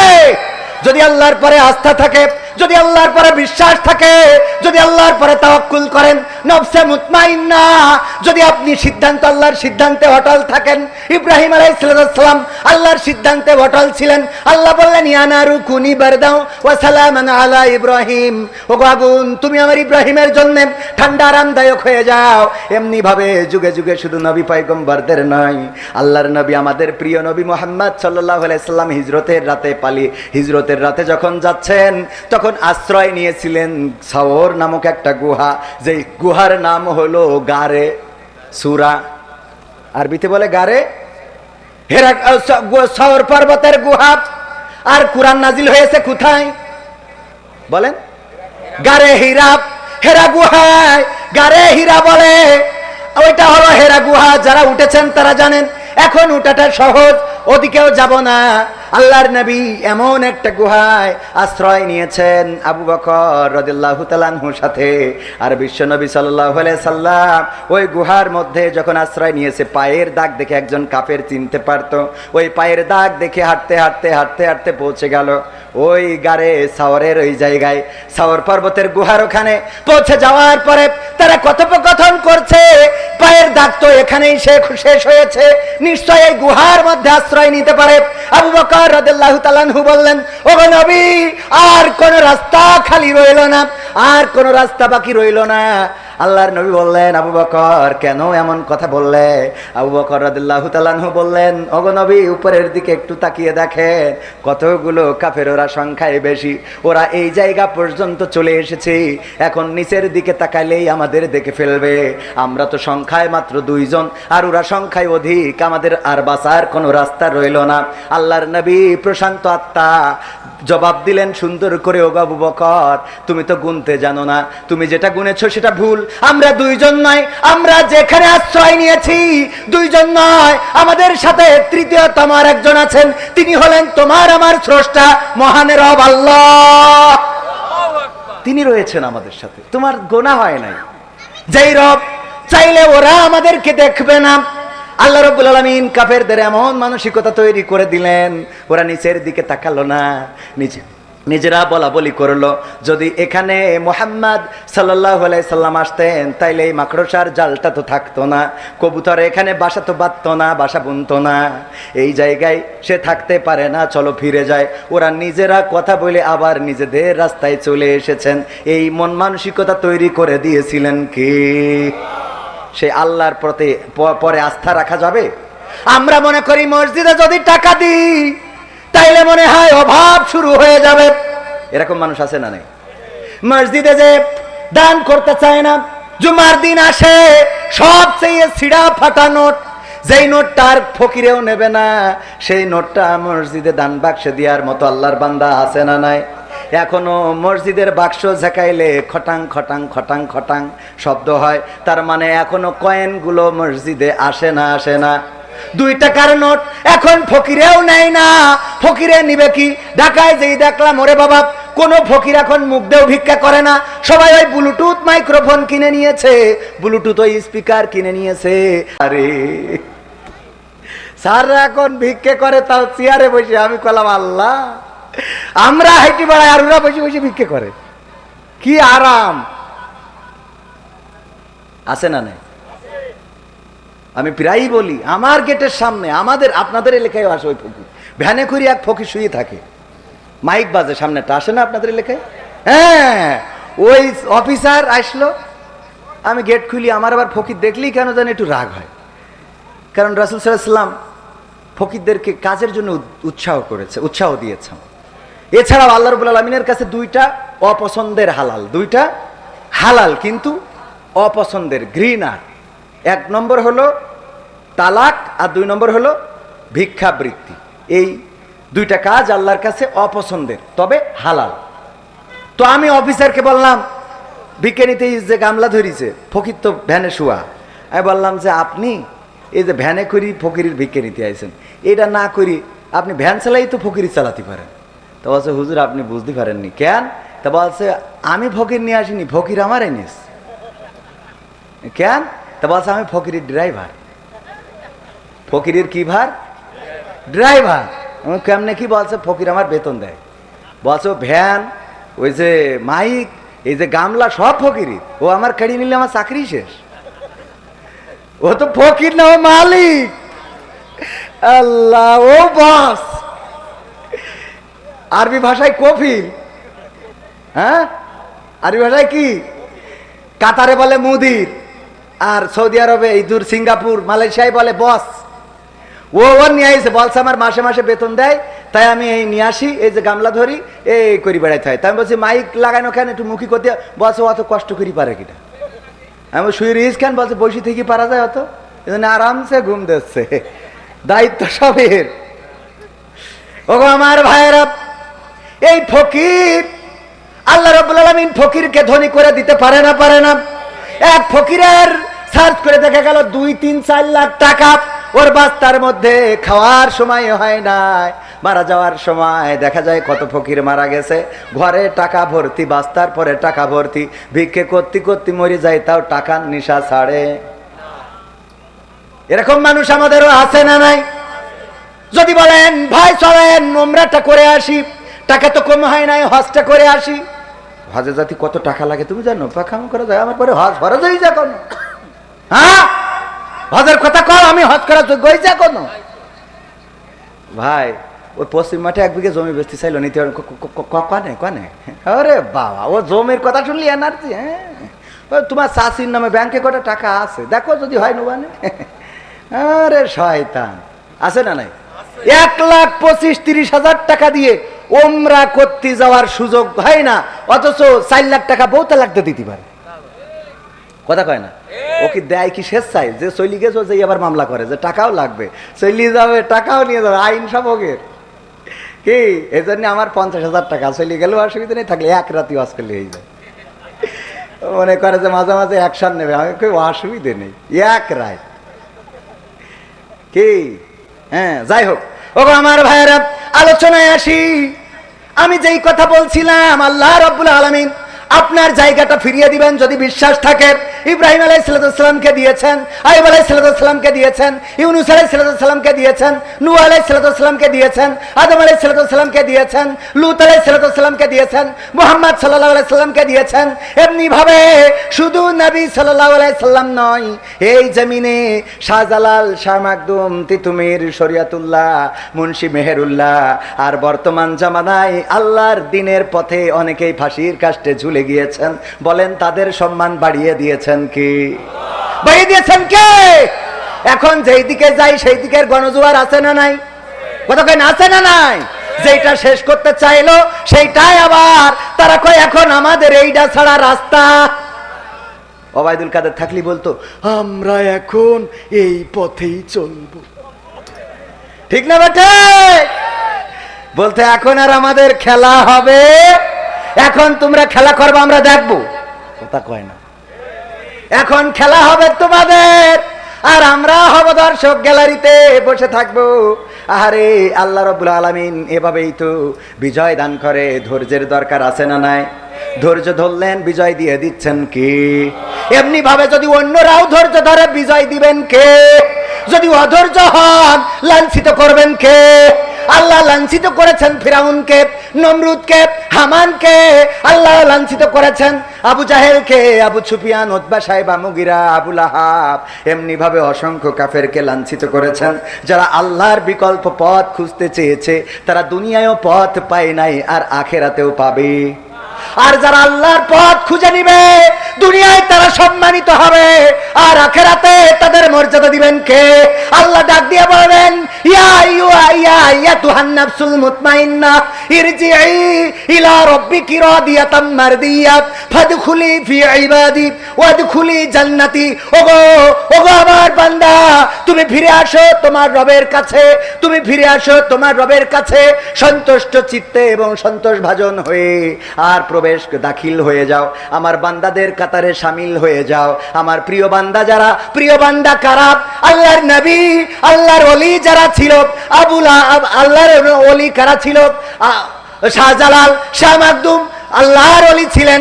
Speaker 2: যদি আল্লাহর পরে আস্থা থাকে, যদি আল্লাহর পরে বিশ্বাস থাকে, যদি আল্লাহর পরে তাওয়াক্কুল করেন, নফসে মুতমাইন্না, যদি আপনি সিদ্ধান্ত আল্লাহর সিদ্ধান্তে অটল থাকেন। ইব্রাহিম আলাইহিস সালাম আল্লাহর সিদ্ধান্তে অটল ছিলেন। আল্লাহ বললেন, ইয়া নারু কুনি বারদাও ওয়া সালামান আলা ইব্রাহিম। ওগো আগুন, তুমি আমার ইব্রাহিমের জন্য ঠান্ডা আরামদায়ক হয়ে যাও। এমনি ভাবে যুগে যুগে শুধু নবী পয়গম্বরদের নয়, আল্লাহর নবী আমাদের প্রিয় নবী মুহাম্মদ সাল্লাল্লাহু আলাইহি সাল্লাম হিজরতের রাতে যখন যাচ্ছেন, তখন আশ্রয় নিয়েছিলেন সাওর নামক একটা গুহা, যেই গুহার নাম হলো গারে সূরা, আরবিতে বলে গারে হেরা, সাওর পর্বতের গুহা। আর কুরআন নাজিল হয়েছে কোথায় বলেন? গারে হীরা, হেরা গুহায় গারে হীরা বলে। ওইটা হলো হেরা গুহা, যারা উঠেছেন তারা জানেন। এখন উঠাটা সহজ, ওদিকেও যাব না। আল্লাহর নবী এমন একটা গুহায় আশ্রয় নিয়েছেন আবু বকর রাদিয়াল্লাহু তাআলা আনহুর সাথে। আর বিশ্ব নবী সাল্লাল্লাহু আলাইহি সাল্লাম ওই গুহার মধ্যে যখন আশ্রয় নিয়েছে, পায়ের দাগ দেখে একজন কাফের চিনতে পারতো। ওই পায়ের দাগ দেখে হাঁটতে হাঁটতে হাঁটতে হাঁটতে পৌঁছে গেল ওই গারে সাওরের ওই জায়গায়, সাওর পর্বতের গুহার ওখানে পৌঁছে যাওয়ার পরে তারা কথোপকথন করছে, পায়ের দাগ তো এখানেই শেষ হয়েছে, নিশ্চয় এই গুহার মধ্যে আশ্রয় নিতে পারে। আবু বকর রাদিয়াল্লাহু তাআলা আনহু বললেন, ওগো নবী, আর কোন রাস্তা খালি রইল না, আর কোন রাস্তা বাকি রইল না। আল্লাহর নবী বললেন, আবু বকর কেন এমন কথা বললে? আবু বকর রাদিয়াল্লাহু তাআলা আনহু বললেন, ওগো নবী, উপরের দিকে একটু তাকিয়ে দেখেন, কতগুলো কাফের, ওরা সংখ্যায় বেশি, ওরা এই জায়গা পর্যন্ত চলে এসেছে, এখন নিচের দিকে তাকাইলেই আমাদের দেখে ফেলবে। আমরা তো সংখ্যায় মাত্র 2 জন, আর ওরা সংখ্যায় অধিক, আমাদের আর বাঁচার কোনো রাস্তা রইল না। আল্লাহর নবী প্রশান্ত আত্মা জবাব দিলেন সুন্দর করে, ওগো আবু বকর, তুমি তো গুনতে জানো না, তুমি যেটা গুনেছো সেটা ভুল। আমরা 2 জন নয়, আমরা যেখানে আশ্রয় নিয়েছি 2 জন নয়, আমাদের সাথে তৃতীয়তম আর একজন আছেন, তিনি হলেন তোমার আমার স্রষ্টা মহানের রব আল্লাহ। তিনি রয়েছেন আমাদের সাথে, তোমার গোনা হয় নাই। যেই রব চাইলে ওরা আমাদেরকে দেখবে না। আল্লাহ রাব্বুল আলামিন কাফেরদের এমন মানসিকতা তৈরি করে দিলেন, ওরা নিচের দিকে তাকালো না, নিজেরা বলা বলি করলো, যদি এখানে মুহাম্মদ সাল্লাল্লাহু আলাইহি সাল্লাম আসতেন তাইলে এই মাকড়সার জালটা তো থাকতো না, কবুতর এখানে বাসা তো বাঁধতো না, বাসা বুনতো না, এই জায়গায় সে থাকতে পারে না, চলো ফিরে যায়। ওরা নিজেরা কথা বলে আবার নিজেদের রাস্তায় চলে এসেছেন। এই মন মানসিকতা তৈরি করে দিয়েছিলেন কি? সে আল্লাহর প্রতি পরে আস্থা রাখা যাবে? আমরা মনে করি মসজিদে যদি টাকা দিই তাইলে মনে হয় অভাব শুরু হয়ে যাবে। এরকম মানুষ আছে না নাই? মসজিদে যে দান করতে চায় না, জুমার দিন আসে সবচেয়ে ছিঁড়া ফাটা নোট, যেই নোটটা আর ফকিরেও নেবে না, সেই নোটটা মসজিদে দান বাক্সে দেওয়ার মতো আল্লাহর বান্দা আছে না নাই? এখনো মসজিদের বাক্স ঝাঁকাইলে খটাং খটাং খটাং খটাং শব্দ হয়, তার মানে এখনো কয়েনগুলো মসজিদে আসে না। 2 টাকার নোট এখন ফকিরেও নেয় না। ফকিরে নিবে কি? ঢাকায় যেই দেখলাম, ওরে বাবা, কোন ফকির এখন মুখ দেও ভিক্ষা করে না, সবাই ওই ব্লুটুথ মাইক্রোফোন কিনে নিয়েছে, ব্লুটুথ ওই স্পিকার কিনে নিয়েছে। আরে স্যাররা এখন ভিক্ষে করে, তাও চেয়ারে বসে। আমি কলাম, আল্লাহ, আমরা হাইটি বেড়াই আর ওরা বসে বসে ভিক্ষে করে, কি আরাম আছে না নাই? আমি প্রায়ই বলি, আমার গেটের সামনে, আপনাদের এলাকায় আসে ওই ফকির, ভ্যানে করে এক ফকির শুয়ে থাকে, মাইক বাজে, সামনেটা আসে না আপনাদের এলাকায়? হ্যাঁ, ওই অফিসার আসলো, আমি গেট খুলি, আমার আবার ফকির দেখলেই কেন জানি একটু রাগ হয়, কারণ রাসূল সাল্লাল্লাহু আলাইহি ওয়াসাল্লাম ফকিরদেরকে কাজের জন্য উৎসাহ দিয়েছেন। এছাড়াও আল্লাহ রাব্বুল আলামিনের কাছে 2টা অপছন্দের হালাল, 2টা হালাল কিন্তু অপছন্দের, ঘৃণার। 1 নম্বর হলো তালাক, আর 2 নম্বর হলো ভিক্ষাবৃত্তি। এই 2টা কাজ আল্লাহর কাছে অপছন্দের, তবে হালাল। তো আমি অফিসারকে বললাম, ভিক্ষা নিতে যে গামলা ধরিছে, ফকির তো ভ্যানে শোয়া, আমি বললাম যে আপনি এই যে ভ্যানে করি ফকিরের ভিক্ষা নিতে আইছেন, এটা না করি আপনি ভ্যান চালাই তো ফকির চালাতে পারেন। তো বলছে, হুজুর আপনি বুঝতে পারেননি। কেন? তা বলছে, আমি ফকির নিয়ে আসিনি, ফকির আমার এনেস। কেন? তা বলছে, আমি ফকিরের ড্রাইভার। ফকিরের কি ভার? ড্রাইভার। কেমনে কি? বলছে, ফকির আমার বেতন দেয়। বলছে, ভ্যান, ওই যে মাইক, এই যে গামলা সব ফকিরি, ও আমার কাড়ি নিলে আমার চাকরি শেষ। ও তো ফকির না, ও মালিক। আল্লাহ, ও বস। আরবি ভাষায় কফিল, হ্যাঁ, আরবি ভাষায় কি? কাতারে বলে মুদির, আর সৌদি আরবে, এই দূর সিঙ্গাপুর, মালয়েশিয়ায় বলে বস। ও নিয়ে আসে, বলছে আমার মাসে মাসে বেতন দেয়, তাই আমি এই নিয়ে আসি, এই যে গামলা ধরি, এই করি বেড়াইতে হয়। তাই আমি বলছি, মাইক লাগানো কেন, একটু মুখী করতে। বলছে, অত কষ্ট করি পারে কিনা? আমি শুয়ে রিস কেন বলছে বসে থেকে পারা যায় অত, এজন্য আরামসে ঘুম দিচ্ছে, দায়িত্ব সবের। ও আমার ভাইয়েরা, এই ফকির, আল্লাহ রাব্বুল আলামিন ফকিরকে ধনী করে দিতে পারে না, পারে না? এক ফকিরের সার্চ করে দেখা গেল 2-3-4 লাখ টাকা ওর বাস্তার মধ্যে, খাওয়ার সময় হয় নাই, মারা যাওয়ার সময় দেখা যায় কত ফকির মারা গেছে, ঘরে টাকা ভর্তি, বাস্তার পরে টাকা ভর্তি, ভিক্ষে করতে করতে মরে যায়, তাও টাকার নেশা ছাড়ে। এরকম মানুষ আমাদেরও আছে না নাই? যদি বলেন ভাই চলেন উমরাটা করে আসি, টাকা তো কম হয় নাই, হজটা করে আসি। হজে জাতি কত টাকা লাগে তুমি জানো? পাখাম করা যায়, আমার পরে হজ ফরজ হয়ে যা কোনো, হ্যাঁ হজের কথা কর, আমি হজ করার যোগ্য হয়ে যা কোনো। ভাই ওই পশ্চিম মাঠে 1 বিঘে জমি বেচতে চাইলো, নিতে কনে কনে, আরে বাবা ও জমির কথা শুনলি এনার্জি। হ্যাঁ তোমার চাষির নামে ব্যাংকে কটা টাকা আছে দেখো, যদি হয় নুবানে। আরে শয়তান, আছে না নাই? 1,25,30,000 টাকা দিয়ে ওমরা করতে যাওয়ার সুযোগ হয় না, অথচ 4 লাখ টাকা বউতে লাগতে দিতে পারে। কথা কয় না? ও কি দেয় কি শেষ চাই যে চলি গেছো, যে আবার মামলা করে যে টাকাও লাগবে, চলি যাবে, টাকাও নিয়ে যাবে, আইন সবকের কি। এই জন্য আমার 50,000 টাকা চলি গেলেও অসুবিধা নেই, থাকলে এক রাতি ওয়াজ করলে হয়ে যায়। মনে করে যে মাঝে মাঝে অ্যাকশন নেবে, আমি কেউ অসুবিধে নেই, এক রাত কি। হ্যাঁ যাই হোক, ও আমার ভাইয়েরা, আলোচনায় আসি। আমি যেই কথা বলছিলাম, আল্লাহ রাব্বুল আলামিন আপনার জায়গাটা ফিরিয়ে দিবেন যদি বিশ্বাস থাকে। ইব্রাহিম আলাইহিস সালামকে দিয়েছেন, আইয়ুব আলাইহিস সালামকে দিয়েছেন, ইউনূস আলাইহিস সালামকে দিয়েছেন, নূহ আলাইহিস সালামকে দিয়েছেন, আদম আলাইহিস সালামকে দিয়েছেন, লূত আলাইহিস সালামকে দিয়েছেন, মুহাম্মদ সাল্লাল্লাহু আলাইহি সাল্লামকে দিয়েছেন। এমনি ভাবে শুধু নবী সাল্লাল্লাহু আলাইহি সাল্লাম নয়, এই জমিনে শাহজালাল, শাহ মাকদুম, তিতুমির, শরিয়াতুল্লাহ, মুন্সি মেহেরুল্লাহ, আর বর্তমান জামানায় আল্লাহর দ্বীনের পথে অনেকেই ফাঁসির কাস্টে ঝুলে গিয়েছেন। বলেন তাদের সম্মান বাড়িয়ে দিয়েছেন কি? বাড়িয়ে দিয়েছেন কে? এখন যেই দিকে যাই সেই দিকের গণজোয়ার আছে না নাই? কথা কয় না, আছে না নাই? যেটা শেষ করতে চাইলো সেইটাই আবার তারা কয় এখন আমাদের এইটা ছাড়া রাস্তা। ওবায়দুল কাদের থাকলি বলতো আমরা এখন এই পথেই চলবো, ঠিক না বেটে? বলতে এখন আর আমাদের খেলা হবে, এখন তোমরা খেলা করবে আমরা দেখবো। কথা কয় না, এখন খেলা হবে তোমাদের, আর আমরা হব দর্শক, গ্যালারিতে বসে থাকবো। আরে আল্লাহ রাব্বুল আলামিন এভাবেই তো বিজয় দান করে। ধৈর্যের দরকার আছে না নাই? ধৈর্য ধরলেন বিজয় দিয়ে দিচ্ছেন কি? এমনি ভাবে যদি অন্যরাও ধৈর্য ধরে বিজয় দিবেন কে? যদি অধৈর্য হন লাঞ্ছিত করবেন কে? আল্লাহ লাঞ্ছিত করেছেন ফিরাউনকে, নমরুদকে, হামানকে, আল্লাহ লাঞ্ছিত করেছেন আবু জাহেলকে, আবু সুফিয়ান, উতবা, সাইবা, মুগিরা, আবু লাহাব। এমনি ভাবে অসংখ্য কাফেরকে লাঞ্ছিত করেছেন। যারা আল্লাহর বিকল্প পথ খুঁজতে চেয়েছে তারা দুনিয়ায়ও পথ পায় নাই, আর আখেরাতেও পাবে। আর যারা আল্লাহর পথ খুঁজে নিবে দুনিয়ায় তারা সম্মানিত হবে, আর আখেরাতে তাদের মর্যাদা দিবেন কে? আল্লাহ ডাক দিয়ে বলেন ইয়া আইয়ুহান নাফসুল মুতমাইন্নাহ ইরজিই ইলা রাব্বিকি রাদিয়াতাম মারদিয়া ফাদখুলি ফি ইবাদি ওয়াদখুলি জান্নাতি। ওগো ওগো আমার বান্দা, তুমি ফিরে আসো তোমার রবের কাছে, তুমি ফিরে আসো তোমার রবের কাছে সন্তুষ্ট চিত্তে এবং সন্তোষ ভাজন হয়ে, আর প্রবেশ দাখিল হয়ে যাও, আমার বান্দাদের কাতারে শামিল হয়ে যাও। আমার প্রিয় বান্দা যারা, প্রিয় বান্দা কারা? আল্লাহর নবী, আল্লাহর ওলি যারা ছিল, আল্লাহর ওলি কারা ছিল? শাহজালাল, শাহ মাকদুম আল্লাহর ওলি ছিলেন,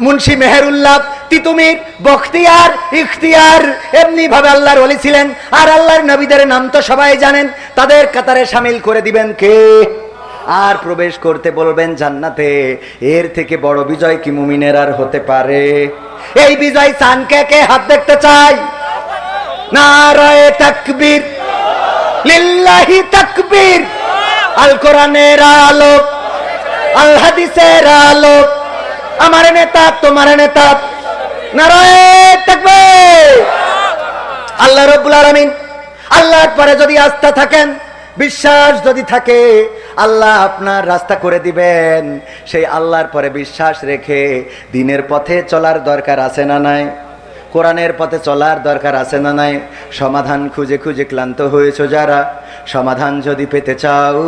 Speaker 2: মুন্সি মেহেরুল্লাহ, তিতুমির, বখতিয়ার, ইখতিয়ার, এমনি ভাবে আল্লাহর ওলি ছিলেন। আর আল্লাহর নবীদের নাম তো সবাই জানেন, তাদের কাতারে শামিল করে দিবেন কে? আর প্রবেশ করতে বলবেন জান্নাতে। এর থেকে বড় বিজয় কি মুমিনের আর হতে পারে? এই বিজয় চান কে? কে হাত দেখতে চাই? নারায়ে তাকবীর, লিল্লাহি তাকবীর। আল কোরআনের আলো, আল হাদিসের আলো, আমার নেতা তোমার নেতা, নারায়ে তাকবীর। আল্লাহ রাব্বুল আলামিন, আল্লাহর পরে যদি আস্থা থাকেন, বিশ্বাস যদি থাকে, আল্লাহ আপনার রাস্তা করে দিবেন। সেই আল্লাহর পরে বিশ্বাস রেখে দিনের পথে চলার দরকার আছে না নাই?
Speaker 1: কোরআনের পথে চলার দরকার আছে না নাই? সমাধান খুঁজে খুঁজে ক্লান্ত হয়েছো যারা, সমাধান যদি পেতে চাও,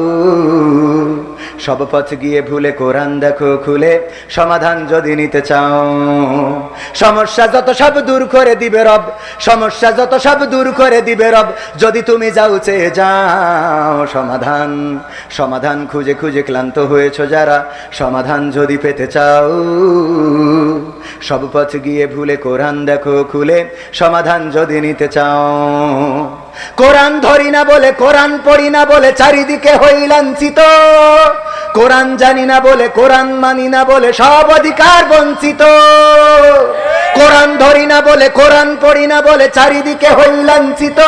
Speaker 1: সব পথ গিয়ে ভুলে কোরআন দেখো খুলে, সমাধান যদি নিতে চাও। সমস্যা যত সব দূর করে দিবে রব, সমস্যা যত সব দূর করে দিবে রব, যদি তুমি যাও চেয়ে যাও সমাধান। সমাধান খুঁজে খুঁজে ক্লান্ত হয়েছো যারা, সমাধান যদি পেতে চাও, সব পথ গিয়ে ভুলে কোরআন দেখো খুলে, সমাধান যদি নিতে চাও। কোরআন ধরি না বলে, কোরআন পড়ি না বলে চারিদিকে হই লাঞ্ছিত, কোরআন জানি না বলে, কোরআন মানি না বলে সব অধিকার বঞ্চিত। কোরআন ধরি না বলে, কোরআন পড়ি না বলে চারিদিকে হই লাঞ্ছিত,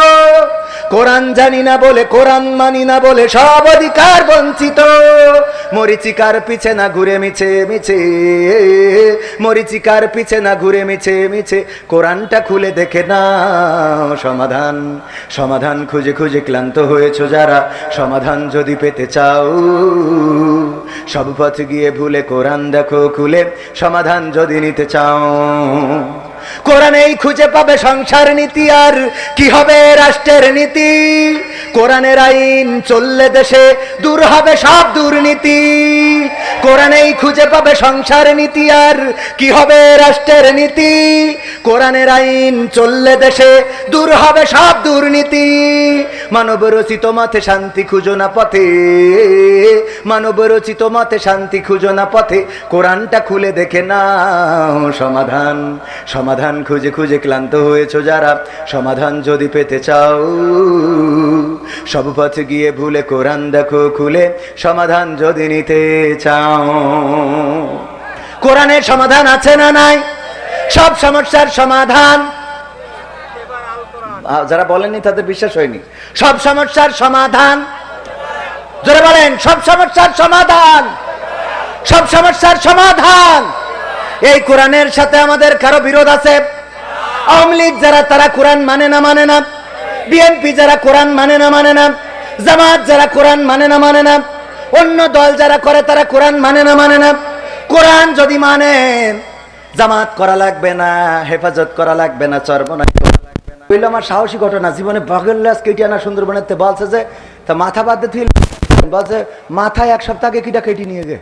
Speaker 1: কোরআন জানি না বলে, কোরআন মানি না বলে সব অধিকার বঞ্চিত। মরিচিকার পিছে না ঘুরে মিছে মিছে, মরিচিকার পিছে না ঘুরে মিছে মিছে, কোরআনটা খুলে দেখে নাও সমাধান। সমাধান খুঁজে খুঁজে ক্লান্ত হয়েছো যারা, সমাধান যদি পেতে চাও, সব পথ গিয়ে ভুলে কোরআন দেখো খুলে, সমাধান যদি নিতে চাও। কোরআনেই খুঁজে পাবে সংসার নীতি, আর কি হবে রাষ্ট্রের নীতি। কোরআনের আইন চললে দেশে দূর হবে সব দুর্নীতি। কোরআনেই খুঁজে পাবে সংসার নীতি, আর কি হবে রাষ্ট্রের নীতি। কোরআনের আইন চললে দেশে দূর হবে সব দুর্নীতি। মানব রচিত মতে শান্তি খুঁজো না পথে, মানব রচিত মতে শান্তি খুঁজো না পথে, কোরআনটা খুলে দেখে নাও সমাধান। সমাধান খুঁজে খুঁজে ক্লান্ত হয়েছো যারা, সমাধান যদি পেতে চাও, সব পথে গিয়ে ভুলে কোরআন দেখো খুলে, সমাধান যদি নিতে চাও। কোরআনের সমাধান আছে না নাই? সব সমস্যার সমাধান। যারা বলেননি তাদের বিশ্বাস হয়নি। সব সমস্যার সমাধান, যারা বলেন সব সমস্যার সমাধান, সব সমস্যার সমাধান। এই কোরআনের সাথে আমাদের কারো বিরোধ আছে? আওয়ামী লীগ যারা, তারা কোরআন মানে না মানে না, বিএনপি যারা কোরআন মানে না মানে না, জামাত যারা কোরআন মানে না মানে না, অন্য দল যারা করে তারা কোরআন মানে না মানে না। কোরআন যদি মানে, জামাত করা লাগবে না, হেফাজত করা লাগবে না, চরমনাই করা লাগবে না। বললো আমার সাহসী ঘটনা, জীবনে বাগেল্লাস কেটে আনা সুন্দরবনের তে বলছে যে, তা মাথা বাদ দিয়ে বলছে মাথায় এক সপ্তাহ আগে কিটা কেটে নিয়ে গে,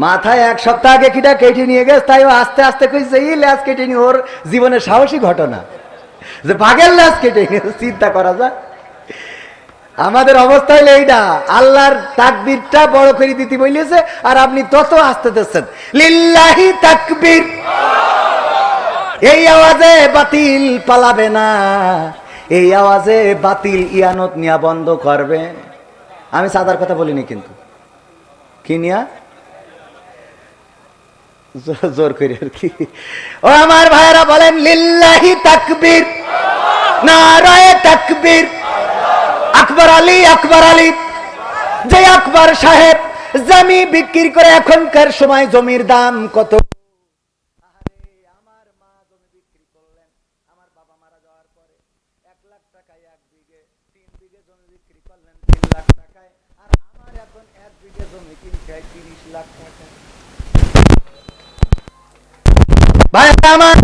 Speaker 1: মাথায় এক সপ্তাহ আগে কিটা কেটে নিয়ে গেছে, তাই ও আস্তে আস্তে কইছে এই ল্যাস কেটে নিয়ে। ওর জীবনের সাহসী ঘটনা যে বাঘের ল্যাস কেটে নিয়ে, চিন্তা করা যায়। আমাদের অবস্থা হইলে এইটা, আল্লাহর তাকবীরটা বড় করে দিতে বলেছে, আর আপনি তত আস্তে দিচ্ছেন লিল্লাহি তাকবীর। এই আওয়াজে বাতিল পালাবে না, এই আওয়াজে বাতিল ইয়ানত নিয়া বন্ধ করবে। আমি সাদার কথা বলিনি কিন্তু, কি নিয়া জোর করে আর কি। ও আমার ভাইরা বলেন লিল্লাহি তাকবীর, নারায়ে তাকবীর। আকবর আলী, আকবর আলী, যে আকবর সাহেব জমি বিক্রি করে, এখনকার সময় জমির দাম কত? আমার মা জমি বিক্রি করলেন আমার বাবা মারা যাওয়ার পরে 1 লাখ টাকায় 1 বিঘে, 3 বিঘে জমি বিক্রি করলেন 3 লাখ টাকায়, আর আমার এখন 1 বিঘে জমি কিনতে হয় 30 লাখ টাকা। ভাই আমার,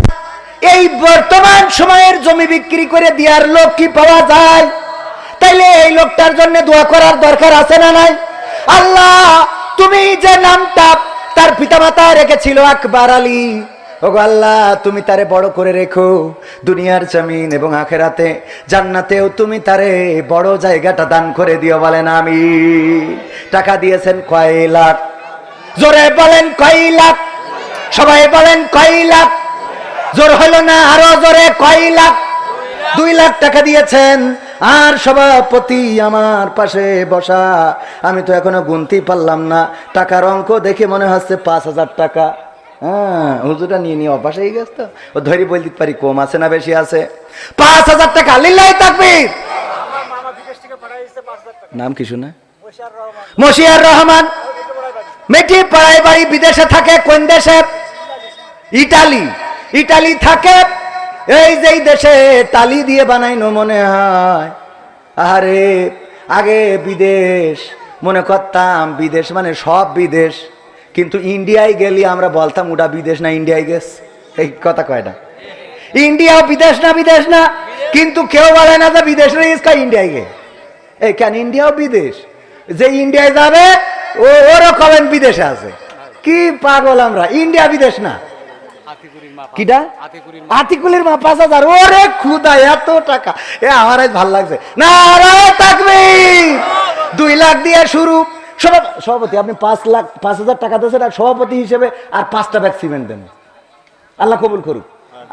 Speaker 1: এই বর্তমান সময়ের জমি বিক্রি করে দেওয়ার লোক কি পাওয়া যায়? তাইলে এই লোকটার জন্য দোয়া করার দরকার আছে না নাই? আল্লাহ, তুমি যে নামটা তার পিতামাতা রেখেছিল আকবর আলী, ওগো আল্লাহ তুমি তারে বড় করে রেখো, দুনিয়ার জমিন এবং আখেরাতে জান্নাতেও তুমি তারে বড় জায়গাটা দান করে দিও। বলেন আমি। টাকা দিয়েছেন কয় লাখ? জোরে বলেন কয় লাখ? সবাই বলেন কয় লাখ? জোর হলো না, আরো জোরে কয় লাখ? 2 লাখ টাকা দিয়েছেন। আর সভাপতি আমার পাশে বসা, আমি তো এখনো গুনতেই পারলাম না, টাকার অঙ্ক দেখে মনে হচ্ছে 5,000 টাকা। হ্যাঁ, হুজুরটা নিয়ে নিয়ে অভ্যাস হয়ে গেছে তো, ও ধরি বল দিতে পারি কম আছে না বেশি আছে। 5,000 টাকা, লিল্লাহি তাকবীর। নাম কি শুনে? মশিয়ার রহমান। মেটি পাড়ায় বাড়ি, বিদেশে থাকে। কোন দেশে? ইটালি। ইটালি থাকে। এই যে দেশে টালি দিয়ে বানাইনো মনে হয়। আরে আগে বিদেশ মনে করতাম, বিদেশ মানে সব বিদেশ, কিন্তু ইন্ডিয়ায় গেলি আমরা বলতাম ওটা বিদেশ না, ইন্ডিয়ায় গেছে।
Speaker 2: এই কথা কয় না। ইন্ডিয়াও বিদেশ না, বিদেশ না, কিন্তু কেউ বলে না যে বিদেশ রয়ে ইন্ডিয়ায় গে। এই কেন ইন্ডিয়াও বিদেশ? যে ইন্ডিয়ায় যাবে ওরও কবেন বিদেশে আছে। কি পাগল আমরা, ইন্ডিয়া বিদেশ না। কিটা আতিকুলির মা 5,000। ওরে খুদা, এত টাকা! এ আমার আজ ভাল লাগছে। নারায়ে তাকবীর! 2 লাখ দিয়ে শুরু। সভাপতি আপনি 5,000 টাকা দিয়েছেন আর সভাপতি হিসেবে আর 5টা ব্যাগ সিমেন্ট দেন। আল্লাহ কবুল করুক,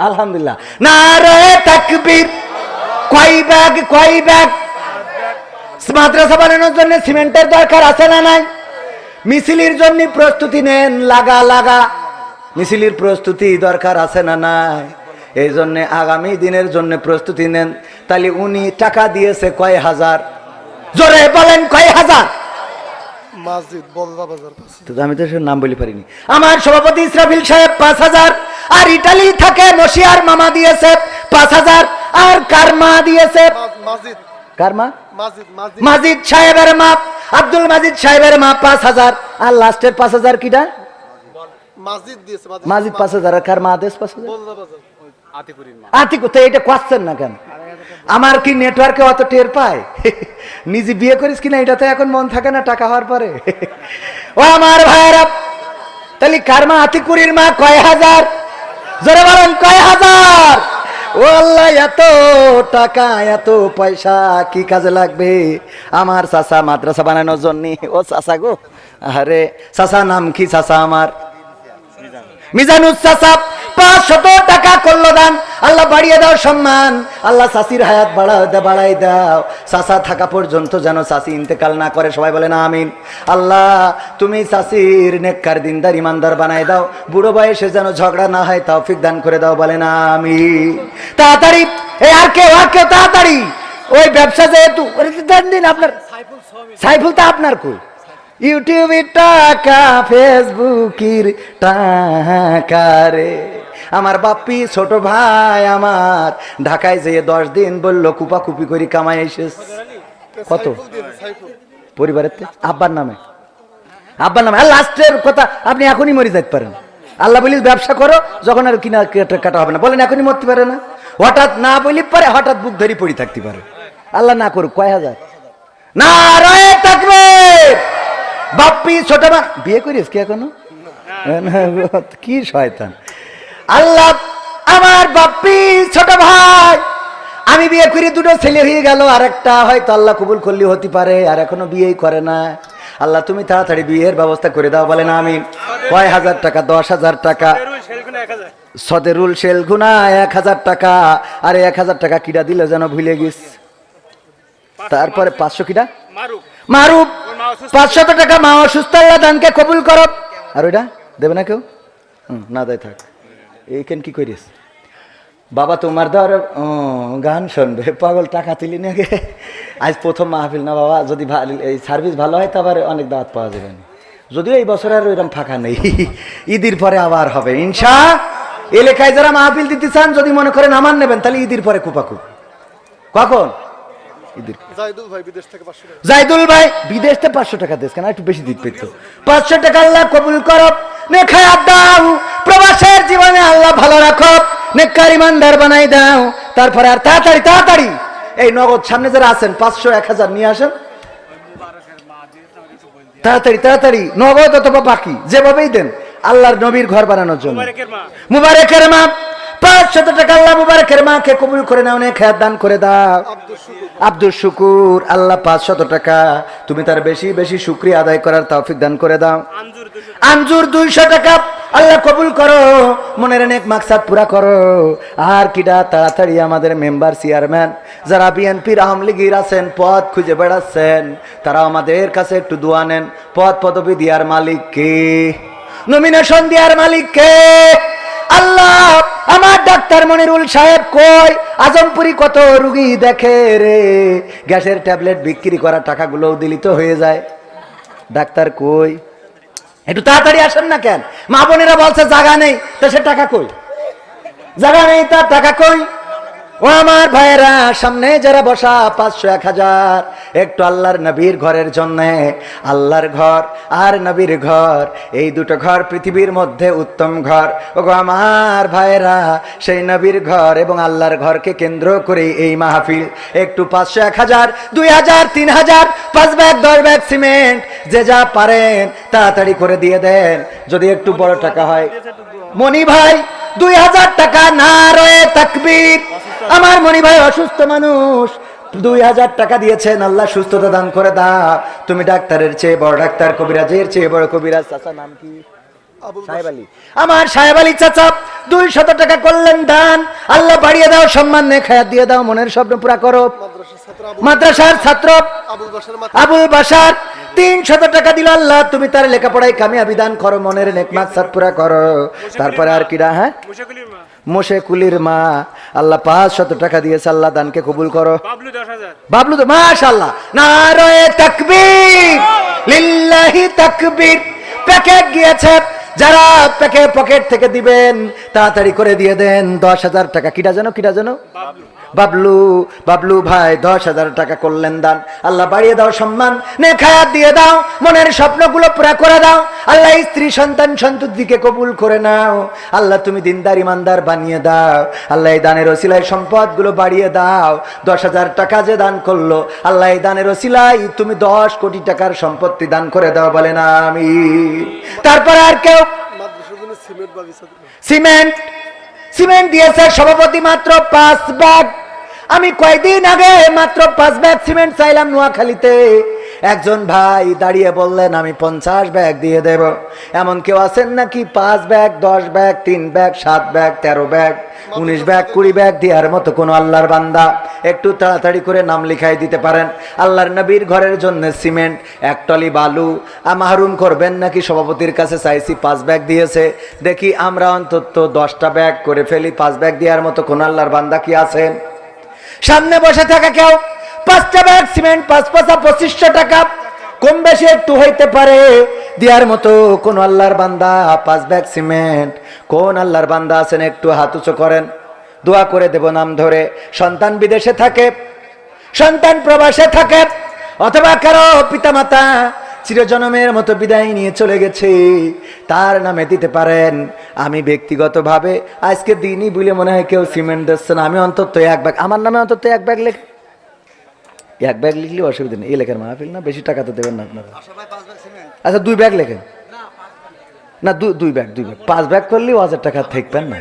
Speaker 2: আলহামদুলিল্লাহ। নারায়ে তাকবীর! কয় ব্যাগ? মাদ্রাসা বানানোর জন্য সিমেন্টের দরকার আছে না নাই? মিছিলের জন্য প্রস্তুতি নেন, লাগা মিছিলের প্রস্তুতি দরকার আছে না নাই? এই জন্য আগামী দিনের জন্য প্রস্তুতি নেন। তাহলে উনি টাকা দিয়েছে কয় হাজার? জোরে বলেন, কয় হাজার? আমি তো নাম বলি পারিনি। আমার সভাপতি ইসরাফিল সাহেব 5,000, আর ইটালি থাকে নশিয়ার মামা দিয়েছে 5,000, আর কার মা দিয়েছে? মাজিদ সাহেবের মা, আব্দুল মাজিদ সাহেবের মা 5,000, আর লাস্টের 5,000 কিটা? মাজিদ 5,000, আর কার মা দেশ 5,000? আতিকু। তো এটা কোশ্চেন না কেন? আমার কি নেটওয়ার্কে অত টের পায়? নিজে বিয়ে করিস কিনা এটা তো এখন মন থাকে না টাকা হওয়ার পরে। ও আমার ভাইয়েরা, তাহলে কার মা? আতিকুরির মা কয় হাজার? জোরে বলেন, কয় হাজার? ও আল্লাহ, এত টাকা এত পয়সা কি কাজে লাগবে? আমার চাচা মাদ্রাসা বানানোর জন্য। ও চাচা গো, আরে চাচা নাম কি? চাচা আমার মিজানুস চাচা 500 টাকা করলো দান। আল্লাহ বাড়িয়ে দাও সম্মান, আল্লাহ চাষির হায়াত বাড়াই দাও। চাচা থাকা পর্যন্ত যেন চাষি ইন্তেকাল না করে, সবাই বলে না আমিন। আল্লাহ তুমি চাষির নেককার দিনদার ইমানদার বানাই দাও, বুড়ো বয়সে যেন ঝগড়া না হয় তৌফিক দান করে দাও, বলে না আমিন। তাড়াতাড়ি আর কেউ তাড়াতাড়ি ওই ব্যবসা যেহেতু দিন আপনার সাইফুল তা আপনার কই? ইউটিউবের টাকা, ফেসবুকের টাকা রে। আমার বাপ্পি ছোট ভাই আমার ঢাকায় যেয়ে 10 দিন বললো কুপাকুপি করে কামাই এসেছে। কত? পরিবারের আব্বার নামে। আর লাস্টের কথা, আপনি এখনই মরে যেতে পারেন। আল্লাহ বলিস ব্যবসা করো, যখন আর কিনা কাটা হবে না। বলেন এখনই মরতে পারে না? হঠাৎ না বলি পারে, হঠাৎ বুক ধরে পড়ে থাকতে পারে। আল্লাহ না করুক। কয় হাজার? নারায়ে তাকবীর! বাপ্পি ছোট মা বিয়ে করিস কি এখনো? কি শয়তান! আল্লাহ আমার বাপ্পি ছোট ভাই, আমি বিয়ে করি 2টো ছেলে হয়ে গেল, আর একটা হয়তো আল্লাহ কবুল করলে হতে পারে, আর এখনো বিয়েই করে না। আল্লাহ তুমি তাড়াতাড়ি বিয়ের ব্যবস্থা করে দাও, বলে না আমি। কয় হাজার টাকা? 10,000 টাকা। সদেরুল শেলগুনা 1,000 টাকা। আরে 1,000 টাকা কিটা দিল যেন ভুলে গিস। তারপরে 500 কিটা? মারুফ 500 টাকা। মা অসুস্থ, আল্লাহ দানকে কবুল করো। আর ওইটা দেবে না কেউ? না দেয় থাক। এইখান কি করিস? বাবা তোমার ধর গান শুনবে, পাগল টাকা তুলি না গে। আজ প্রথম মাহফিল না বাবা, যদি এই সার্ভিস ভালো হয় তবে অনেক দাওয়াত পাওয়া যাবে। যদিও এই বছর আর ওইরকম ফাঁকা নেই, ঈদের পরে আবার হবে ইনশা। এলাকায় যারা মাহফিল দিতে চান, যদি মনে করেন আমার নেবেন, তাহলে ঈদের পরে কুপাকুপ। কখন? জাইদুল ভাই বিদেশ থেকে 500 টাকা দিস কেন? একটু বেশি দিতে পেত। 500 টাকা আল্লাহ কবুল করো, নেখায়াত দাও, প্রবাসের জীবনে আল্লাহ ভালো রাখো, নেককার ইমানদার বানাই দাও। তারপরে আর তাড়াতাড়ি এই নগদ সামনে যারা আছেন 500 1,000 নিয়ে আসেন তাড়াতাড়ি, নগদ অথবা বাকি যেভাবেই দেন, আল্লাহর নবীর ঘর বানানোর জন্য। মুবারকের মা 500 টাকা আল্লাহ মুবারকের মাকে কবুল করে নাও, নেখায়াত দান করে দাও। আব্দুল শুকুর আল্লাহ 500 টাকা, তুমি তার বেশি বেশি শুকরিয়া আদায় করার তৌফিক দান করে দাও। আঞ্জুর 200 টাকা আল্লাহ কবুল করো, মনের নেক মাকসাদ পুরা করো। আর কিডা তাড়াতাড়ি আমাদের মেম্বার চেয়ারম্যান যারা বিএনপির আওয়ামী লীগের আছেন, পদ খুঁজে বেড়াচ্ছেন, তারা আমাদের কাছে একটু দোয়া নেন। পদ পদবি দেওয়ার মালিক কে? নমিনেশন দেওয়ার মালিক কে? আল্লাহ আমার ডাক্তার মনিরুল সাহেব কই? আজমপুরি কত রুগী দেখে রে, গ্যাসের ট্যাবলেট বিক্রি করা টাকাগুলো দিলিত হয়ে যায়। ডাক্তার কই? একটু তাড়াতাড়ি আসেন না কেন? মা বোনেরা বলছে জায়গা নেই, তো সে টাকা কই? জায়গা নেই, তার টাকা কই? ও আমার ভাইয়েরা, সামনে যারা বসা 500 1000 একটু আল্লাহর নবীর ঘরের জন্য, আল্লাহর ঘর আর নবীর ঘর, এই দুটো ঘর পৃথিবীর মধ্যে উত্তম ঘর। ওগো আমার ভাইয়েরা, সেই নবীর ঘর এবং আল্লাহর ঘরকে কেন্দ্র করে এই মাহফিল। একটু 500 1000 2000 3000 5 ব্যাগ 10 ব্যাগ সিমেন্ট যে যা পারেন তাড়াতাড়ি করে দিয়ে দেন, যদি একটু বড় টাকা হয়। মনি ভাই 2000 টাকা, নারায়ে তাকবীর। আমার মনি ভাই অসুস্থ মানুষ, 2000 টাকা দিয়েছেন, আল্লাহ সুস্থতা দান করে দাও। তুমি ডাক্তারের চেয়ে বড় ডাক্তার, কবিরাজের চেয়ে বড় কবিরাজ। চাচা নাম কি? সাহেব আলী। আমার সাহেব আলী চাচা 200 টাকা করলেন দান, আল্লাহ বাড়িয়ে দাও, সম্মান নে খায়াত দিয়ে দাও, মনের স্বপ্ন পুরা করো। মাদ্রাসার ছাত্র আবুল বাসার 300 টাকা দিল, আল্লাহ তুমি তার লেখাপড়ায় কামিয়াবি দান করো, মনের নেক মাকসাদ পুরা করো। তারপরে আর কিরা? হ্যাঁ, মোশেকুলির মা, আল্লাহ 500 টাকা দিয়েছে, আল্লাহ দানকে কবুল করো। বাবলু তো মাশাআল্লাহ, নারায়ে তাকবীর, লিল্লাহি তাকবীর। প্যাকেট গিয়েছে, যারা প্যাকেট পকেট থেকে দিবেন তাড়াতাড়ি করে দিয়ে দেন 10,000 টাকা। কিটা যেন বাবলু, বাবলু ভাই 10,000 টাকা করলেন দান, আল্লাহ বাড়িয়ে দাও, সম্মান নে খায়াত দিয়ে দাও, মনের স্বপ্নগুলো পুরা করে দাও। আল্লাহ স্ত্রী সন্তান সন্ততিকে কবুল করে নাও, আল্লাহ তুমি দিনদার ইমানদার বানিয়ে দাও। আল্লাহ এই দানের ওসিলায় সম্পদগুলো বাড়িয়ে দাও। 10,000 টাকা যে দান করলো, আল্লাহ এই দানের ওসিলায় তুমি 10 কোটি টাকার সম্পত্তি দান করে দাও, বলেন আমিন। তারপরে আর কেউ? সিমেন্ট দিয়েছে সভাপতি মাত্র 5 ব্যাগ। আমি কয়েকদিন আগে মাত্র 5 ব্যাগ সিমেন্ট চাইলাম নোয়াখালীতে, একজন ভাই দাঁড়িয়ে বললেন আমি 50 ব্যাগ দিয়ে দেব। এমন কেউ আছেন নাকি 5 bag 10 bag 3 bag 7 bag 13 bag 19 bag 20 bag দেওয়ার মতো কোন আল্লাহর বান্দা? একটু তাড়াতাড়ি করে নাম লিখাই দিতে পারেন। আল্লাহর নবীর ঘরের জন্য সিমেন্ট, 1 টলি বালু মাহরুম করবেন নাকি? সভাপতির কাছে চাইছি 5 ব্যাগ দিয়েছে, দেখি আমরা অন্তত 10টা ব্যাগ করে ফেলি। 5 ব্যাগ দেওয়ার মতো কোন আল্লাহর বান্দা কি আছেন? সামনে বসে থাকা কেউ 5টা ব্যাগ সিমেন্ট 5 5 2500 টাকা, কম বেশি একটু হইতে পারে, দেওয়ার মতো কোন আল্লাহর বান্দা? 5 ব্যাগ সিমেন্ট কোন আল্লাহর বান্দা আছেন? একটু হাত উঁচু করেন, দোয়া করে দেব নাম ধরে। সন্তান বিদেশে থাকে, সন্তান প্রবাসে থাকে, অথবা কারো পিতামাতা চিরজনমের মতো বিদায় নিয়ে চলে গেছে, তার নামে দিতে পারেন। আমি ব্যক্তিগতভাবে আজকে দিনই বলে মনে হয় কেউ সিমেন্ট দিচ্ছে না, আমি অন্তত 1 ব্যাগ, আমার নামে অন্তত 1 ব্যাগ লেখ, 1 ব্যাগ লিখলে অসুবিধা নেই। এই লেখেন মাহফিল না, বেশি টাকা তো দেবেন না আপনারা। আচ্ছা 2 ব্যাগ লেখেন না, 2 ব্যাগ 5 ব্যাগ করলেও 1000 টাকা থাকবেন না।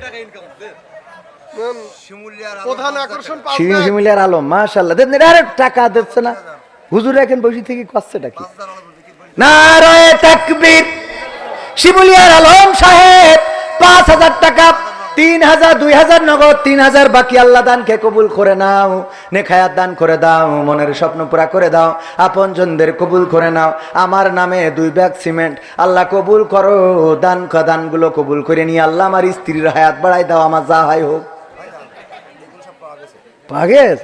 Speaker 2: শিমুলিয়ার আলম মাশাআল্লাহ, আরে টাকা দিচ্ছে না হুজুর, এখন বসে থেকে কষ্টটা কি? নারায়ে তাকবীর। শিমুলিয়ার আলম সাহেব 5,000 টাকা, 3,000 2,000 নগদ, 3,000 বাকি। আল্লাহ দানকে কবুল করে নাও, নেখায়াত দান করে দাও, মনের স্বপ্ন পুরা করে দাও, আপনজনদের কবুল করে নাও। আমার নামে 2 ব্যাগ সিমেন্ট আল্লাহ কবুল করো, দানগুলো কবুল করে নিয়ে আল্লাহ আমার স্ত্রীর হায়াত বাড়াই দাও, আমার যা হয় হোক। পাগেস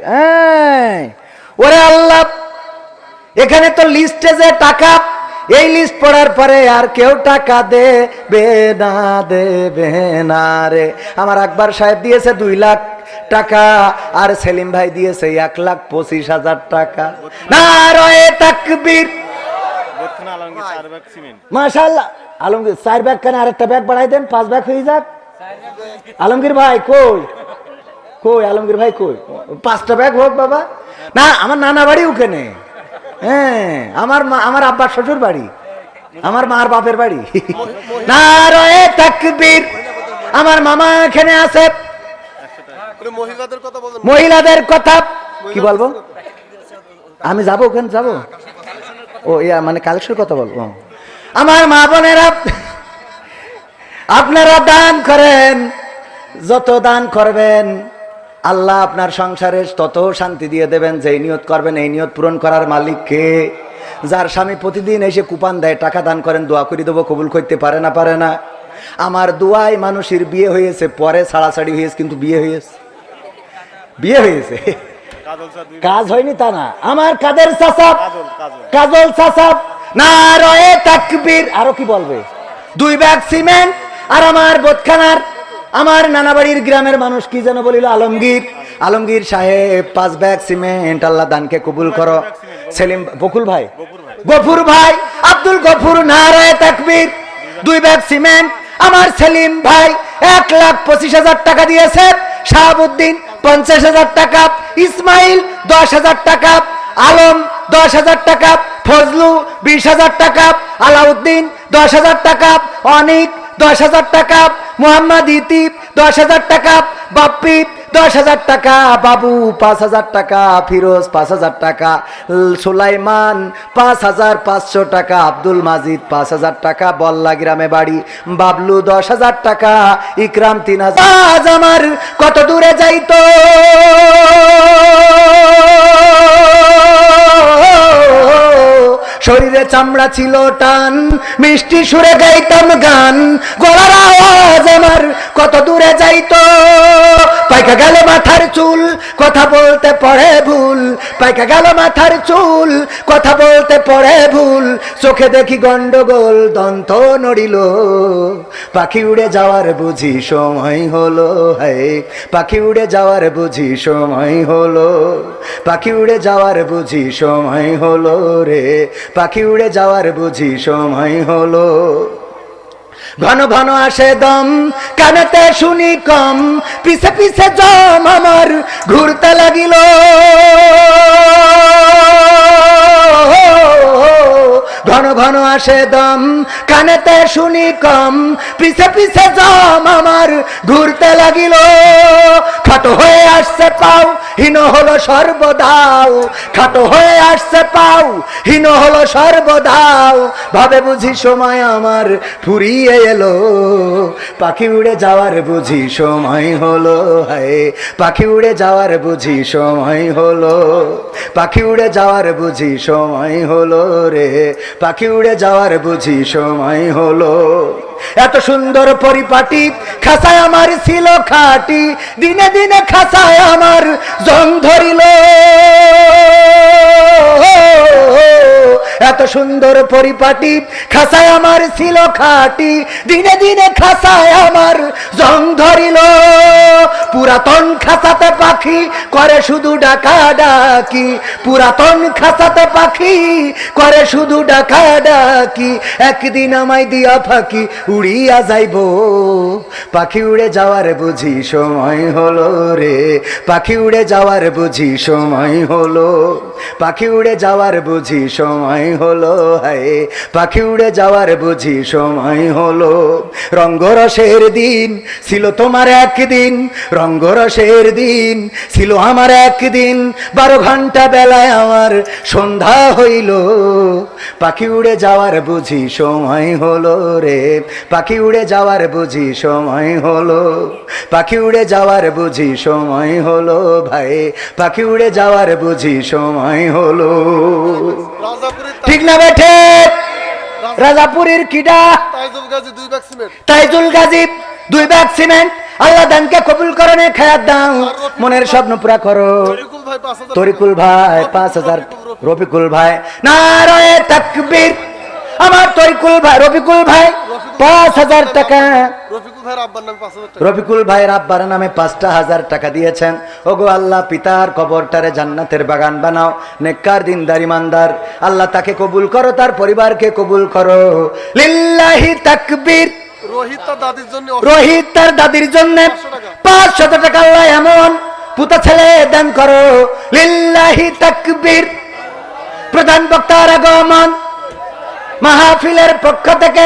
Speaker 2: ওরে আল্লাহ, এখানে তো লিস্টে যে টাকা, এই লিস্ট পড়ার পরে আর কেউ টাকা দেবে না রে। আমার আকবর সাহেব দিয়েছে 2 লাখ টাকা, আর সেলিম ভাই দিয়েছে 1,25,000 টাকা। নারায়ে তাকবীর। মাশাআল্লাহ। আলমগীর 4 ব্যাগ কেন? আরেকটা ব্যাগ বাড়াই দেন, 5 ব্যাগ হয়ে যাক। আলমগীর ভাই কই? আলমগীর ভাই কই? 5টা ব্যাগ হোক বাবা। না, আমার নানা বাড়ি ওখানে, হ্যাঁ, আমার আব্বার শ্বশুর বাড়ি, আমার মার বাপের বাড়ি। নারায়ে তাকবীর। আমার মামা এখানে আছে। মহিলাদের কথা কি বলবো? আমি যাবো ওখানে, যাবো। ও মানে কালেকশন কথা বলবো। আমার মা বোনেরা, আপনারা দান করেন, যত দান করবেন আল্লাহ আপনার সংসারে তত শান্তি দিয়ে দেবেন। যেই নিয়ত করবেন এই নিয়ত পূরণ করার মালিক কে? যার স্বামী প্রতিদিন এসে কুপান দেয়, টাকা দান করেন, দোয়া করে দেবো, কবুল করতে পারে না। আমার দোয়ায় মানুষের বিয়ে হয়েছে, পরে ছাড়াছাড়ি হয়েছে, কিন্তু বিয়ে হয়েছে, কাজ হয়নি তা না। আমার কাদের চাচা, কাজল চাচা, নারায়ে তাকবীর। আরো কি বলবে? 2 ব্যাগ সিমেন্ট। আর আমার বোধখানার, আমার নানাবাড়ির গ্রামের মানুষ কি যেন বলিল, আলমগীর, আলমগীর সাহেব 5 ব্যাগ সিমেন্ট, আল্লাহ দানকে কবুল করো। সেলিম বকুল ভাই, গফুর ভাই, আব্দুল গফুর, নারায়ে তাকবীর। 2 ব্যাগ সিমেন্ট। আমার সেলিম ভাই 1,25,000 টাকা দিয়েছে। শাহাবুদ্দিন 50,000 টাকা, ইসমাইল 10,000 টাকা, আলম 10,000 টাকা, ফজলু 20,000 টাকা, আলাউদ্দিন 10,000 টাকা, অনিক 10,000 টাকা, মোহাম্মদ ইতিব 10,000 টাকা, বাপ্পি 10,000 টাকা, বাবু 5,000 টাকা, ফিরোজ 5,000 টাকা, সুলাইমান 5,500 টাকা, আব্দুল মাজিদ 5,000 টাকা, বল্লা গ্রামে বাড়ি, বাবলু 10,000 টাকা, ইকরাম 3,000। আজ আমার কত দূরে যাইতো শরীরে চামড়া ছিল টান, মিষ্টি সুরে গাইতাম গান, গলার আওয়াজ আমার কত দূরে যাইতো। পাইকা গেল মাথার চুল, কথা বলতে পড়ে ভুল, পাইকা গেল মাথার চুল, কথা বলতে পড়ে ভুল, চোখে দেখি গন্ডগোল, দন্ত নড়িল, পাখি উড়ে যাওয়ার বুঝি সময় হলো। হায় পাখি উড়ে যাওয়ার বুঝি সময় হলো, পাখি উড়ে যাওয়ার বুঝি সময় হলো রে, পাখি উড়ে যাওয়ার বুঝি সময় হলো। ঘন ঘন আসে দম, কানেতে শুনি কম, পিছে পিছে জম আমার ঘুরতে লাগিল। ঘন ঘন আসে দম, কানেতে শুনি কম, পিছে পিছে জম আমার ঘুরতে লাগিল। খাটো হয়ে আসছে পাও, হীন হলো সর্বদাও, খাটো হয়ে আসছে পাও, হীন হলো সর্বদাও, ভাবে বুঝি সময় আমার ফুরিয়ে এলো, পাখি উড়ে যাওয়ার বুঝি সময় হলো। হায় পাখি উড়ে যাওয়ার বুঝি সময় হলো, পাখি উড়ে যাওয়ার বুঝি সময় হলো রে, পাখি উড়ে যাওয়ার বুঝি সময় হলো। এত সুন্দর পরিপাটি খাসায় আমার ছিল খাটি, দিনে দিনে খাসায় আমার জং ধরিল। এত সুন্দর পরিপাটি খাসায় আমার ছিল খাটি, দিনে দিনে খাসায় আমার জং ধরিল। পুরাতন খাসাতে পাখি করে শুধু ডাকা ডাকি, পুরাতন খাসাতে পাখি করে শুধু ডাকা ডাকি, একদিন আমায় দিয়া ফাঁকি উড়িয়া যাইব, পাখি উড়ে যাওয়ার বুঝি সময় হলো রে, পাখি উড়ে যাওয়ার বুঝি সময় হলো, পাখি উড়ে যাওয়ার বুঝি সময় হলো। হায় পাখি উড়ে যাওয়ার বুঝি সময় হলো। রঙ্গরসের দিন ছিল তোমার একদিন, রঙ্গরসের দিন ছিল আমার একদিন, 12 ঘন্টা বেলায় আমার সন্ধ্যা হইল, পাখি উড়ে যাওয়ার বুঝি সময় হলো রে, পাখি উড়ে যাওয়ার বুঝি সময় হলো, পাখি উড়ে যাওয়ার বুঝি সময় হলো। ভাই পাখি উড়ে যাওয়ার বুঝি সময় হলো। ঠিক না বেঠে? রাজাপুরীর কিডা তাইজুল গাজী 2 ব্যাগ সিমেন্ট, আল্লাহ দানকে কবুল করনে, খায়াত দাও, মনের স্বপ্ন পুরা করো। তরিকুল ভাই 5,000, রফিকুল ভাই, নারায়ে তাকবীর। আমার তরিকুল ভাই, রফিকুল ভাই 5,000 টাকা, রফিকুল ভাইয়ের আব্বার নামে 5,000 টাকা দিয়েছেন। ওগো আল্লাহ, পিতার কবরটারে জান্নাতের বাগান বানাও, নেককার দিনদার ইমানদার, আল্লাহ তাকে কবুল করো, তার পরিবারকে কবুল করো। লিল্লাহি তাকবীর। রোহিত তার দাদির জন্য 500 টাকা আল্লাহ এমন পুতা ছেলে দান করো। লিল্লাহি তাকবীর। প্রধান বক্তার আগমন, মাহফিলের পক্ষ থেকে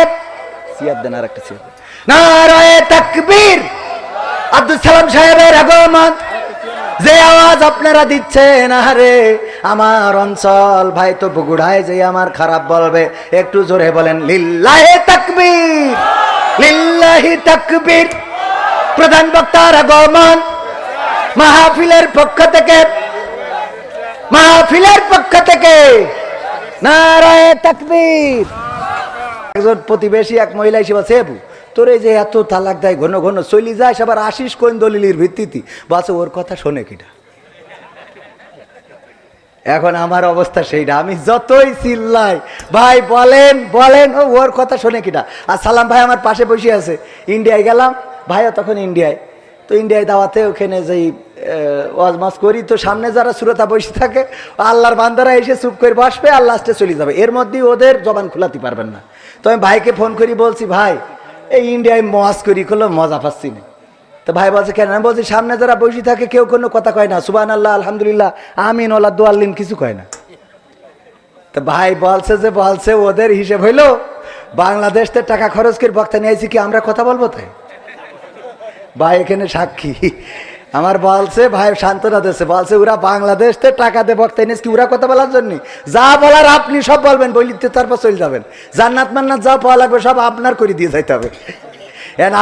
Speaker 2: সিয়াদ দেন, আর একটা সিয়াদ। নারায়ে তাকবীর। আব্দুল সালাম সাহেবের আগমন, যে আওয়াজ আপনারা দিচ্ছেন, আরে আমার অঞ্চল ভাই তো বগুড়ায় যে আমার খারাপ বলবে, একটু জোরে বলেন লিল্লাহি তাকবীর, লিল্লাহি তাকবীর। প্রধান বক্তার আগমন, মাহফিলের পক্ষ থেকে, মাহফিলের পক্ষ থেকে নারায়ে তাকবীর। একজন প্রতিবেশী এক মহিলা এসে বলছে, তোর এই যে এত তালাক দেয়, ঘন ঘন চলি যায়, আবার আসিস কোন দলিলের ভিত্তিতে, বলছে ওর কথা শোনে কিনা। এখন আমার অবস্থা সেইটা, আমি যতই চিল্লাই ভাই বলেন বলেন, ওর কথা শোনে কিনা। আর সালাম ভাই আমার পাশে বসে আছে, ইন্ডিয়ায় গেলাম, ভাইও তখন ইন্ডিয়ায়, তো ইন্ডিয়ায় দাওয়াতে ওখানে যেই ওয়াজ মাস করি তো সামনে যারা শ্রোতা বসে থাকে আল্লাহর বান্দারা এসে চুপ করে বসবে আর লাস্টে চলে যাবে, এর মধ্যেই ওদের জবান খোলাতে পারবেন না। তো আমি ভাইকে ফোন করি, বলছি ভাই এই ইন্ডিয়ায় ওয়াজ করি, করলো মজা পাচ্ছি না। তো ভাই বলছে কেন? আমি বলছি সামনে যারা বসে থাকে কেউ কোনো কথা কয় না, সুবহানাল্লাহ আলহামদুলিল্লাহ আমিন ওয়ালা দোয়াল্লিন কিছু কয় না। তো ভাই বলছে ওদের হিসেব হইলো বাংলাদেশ থেকে টাকা খরচ করে বক্তা নিয়েছি কি আমরা কথা বলবো তাই? ভাই এখানে সাক্ষী আমার বলছে, ভাই সান্ত্বনা দিচ্ছে, বলছে ওরা বাংলাদেশ থেকে টাকা দিয়ে বক্তা নিয়েছে কি ওরা কথা বলার জন্য? যা বলার আপনি সব বলবেন, বলিতে তারপর চলে যাবেন, জান্নাত মান্নাত যা পাওয়া লাগবে সব আপনার করে দিয়ে যাইতে হবে।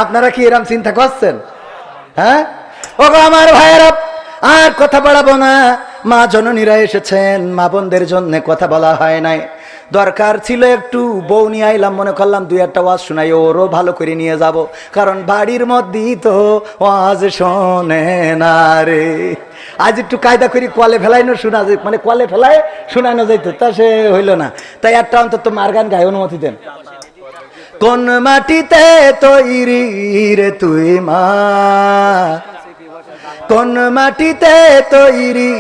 Speaker 2: আপনারা কি এরকম চিন্তা করছেন? হ্যাঁ ও আমার ভাইয়েরা, আর কথা বাড়াবো না। মা জননীরা এসেছেন, মা বোনদের জন্য কথা বলা হয় নাই, দরকার ছিল একটু বউ নিয়ে আইলাম, মনে করলাম দুই একটা ওয়াজ শোনাই, ওরও ভালো করে নিয়ে যাব, কারণ বাড়ির মধ্যেই তো ওয়াজ শোনে না রে। আজ একটু কায়দা করি কলে ফেলাইনো শোনা যায়, মানে কলে ফেলায় শোনানো যাইতো, তা সে হইল না। তাই একটা অন্তত মার গান গায়ে অনুমতি দেন। কোন মাটিতে তৈরি রে তুই মা, কোন মাটিতে তৈরি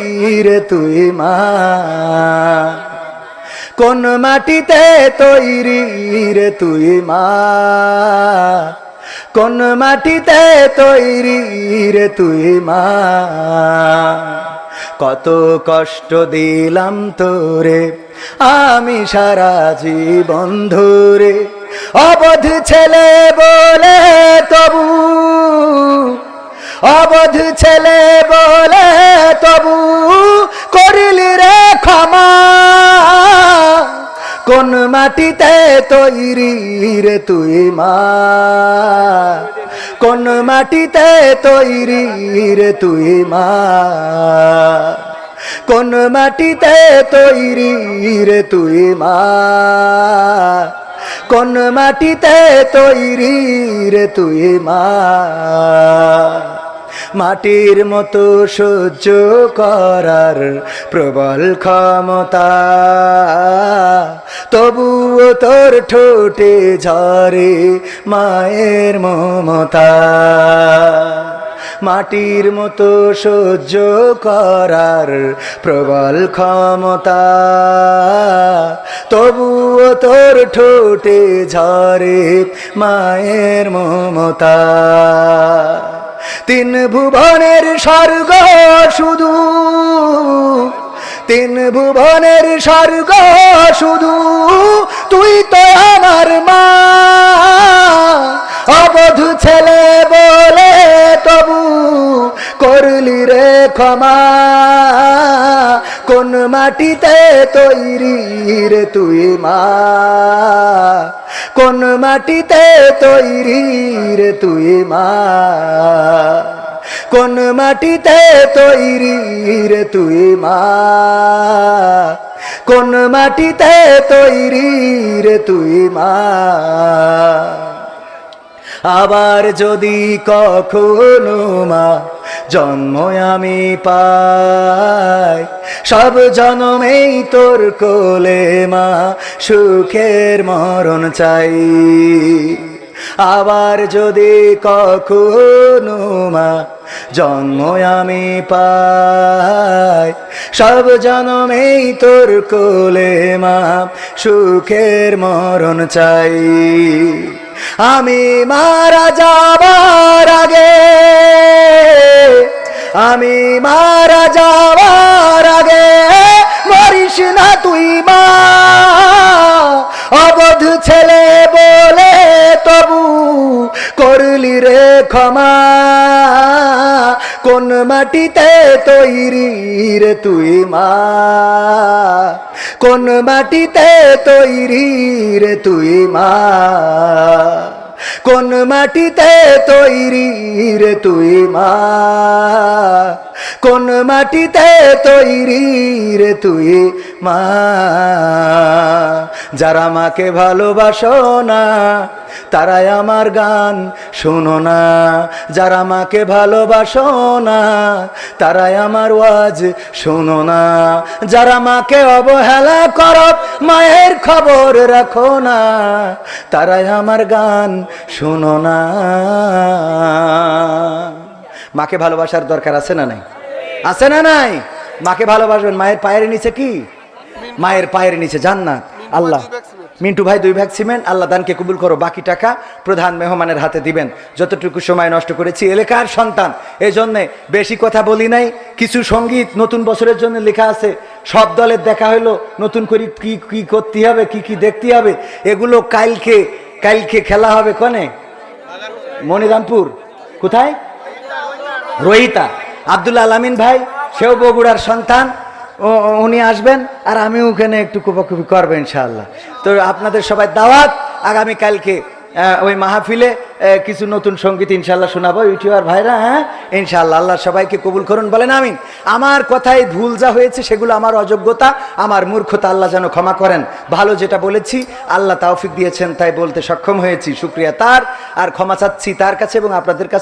Speaker 2: রে তুই মা, কোন মাটিতে তৈরি রে তুই মা, কোন মাটিতে তৈরি রে তুই মা, কত কষ্ট দিলাম তোরে আমি সারা জীবন ধরে, অবধ ছেলে বলে তবু, অবধ ছেলে বলে তবু করিলি রে ক্ষমা, কোন মাটিতে তৈরি রে তুই মা, কোন মাটিতে তৈরি রে তুই মা, কোন মাটিতে তৈরি রে তুই মা, কোন মাটিতে তৈরি রে তুই মা, মাটির মতো সহ্য করার প্রবল ক্ষমতা, তবুও তোর ঠোঁটে ঝরে মায়ের মমতা, মাটির মতো সহ্য করার প্রবল ক্ষমতা, তবুও তোর ঠোঁটে ঝরে মায়ের মমতা, তিন ভুবনের স্বর্গ শুধু, তিন ভুবনের স্বর্গ শুধু তুই তো আমার মা, অবধ ছেলে বলে তবু করলি রে ক্ষমা, কোন মাটিতে তৈরি রে তুই মা, কোন মাটিতে তৈরি রে তুই মা, কোন মাটিতে তৈরি রে তুই মা, কোন মাটিতে তৈরি রে তুই মা। আবার যদি কখনো মা জন্ম আমি পাই, সব জন্মেই তোর কোলে মা সুখের মরণ চাই, আবার যদি কখনো মা জন্ম আমি পাই, সব জন্মেই তোর কোলে মা সুখের মরণ চাই, আমি মারা যাবার আগে, আমি মারা যাবার আগে মরিস না তুই মা, অবধ ছেলে বলে তবু করলি রে ক্ষমা, কোন মাটিতে তৈরি রে তুই মা, কোন মাটিতে তৈরি রে তুই মা, কোন মাটিতে তৈরি রে তুই মা, কোন মাটিতে তৈরি রে তুই মা। যারা মাকে ভালোবাসো না তারাই আমার গান শোনো না, যারা মাকে ভালোবাসো না তারাই আমার ওয়াজ শোনো না, যারা মাকে অবহেলা করো মায়ের খবর রাখো না তারাই আমার গান শোনো না। মাকে ভালোবাসার দরকার আছে না নাই? আছে না নাই? মাকে ভালোবাসবেন। মায়ের পায়ের নিচে কি? মায়ের পায়ের নিচে জান্নাত। আল্লাহ, মিন্টু ভাই 2 ব্যাগ সিমেন্ট, আল্লাহ দানকে কবুল করো। বাকি টাকা প্রধান মেহমানের হাতে দিবেন। যতটুকু সময় নষ্ট করেছি, এলাকার সন্তান, এই জন্যে বেশি কথা বলি নাই। কিছু সঙ্গীত নতুন বছরের জন্য লেখা আছে, সব দলের দেখা হলো, নতুন করে কি কি করতে হবে, কি কি দেখতে হবে, এগুলো কালকে খেলা হবে। কনে? মনিরামপুর। কোথায়? রোহিতা। আব্দুল আলামিন ভাই, সেও বগুড়ার সন্তান, উনি আসবেন, আর আমি ওখানে একটু কুপাকুপি করবো ইনশাআল্লাহ। তো আপনাদের সবাই দাওয়াত। আগামী কালকে ওই মাহফিলে কিছু নতুন সঙ্গীত ইনশাআল্লাহ শোনাবো। ইউটিউবার ভাইরা, হ্যাঁ ইনশাআল্লাহ। আল্লাহ সবাইকে কবুল করুন, বলেন আমিন। আমার কথায় ভুল যা হয়েছে সেগুলো আমার অযোগ্যতা, আমার মূর্খতা, আল্লাহ যেন ক্ষমা করেন। ভালো যেটা বলেছি আল্লাহ তৌফিক দিয়েছেন, তাই বলতে সক্ষম হয়েছি, শুকরিয়া তার। আর ক্ষমা চাচ্ছি তার কাছে এবং আপনাদের কাছে।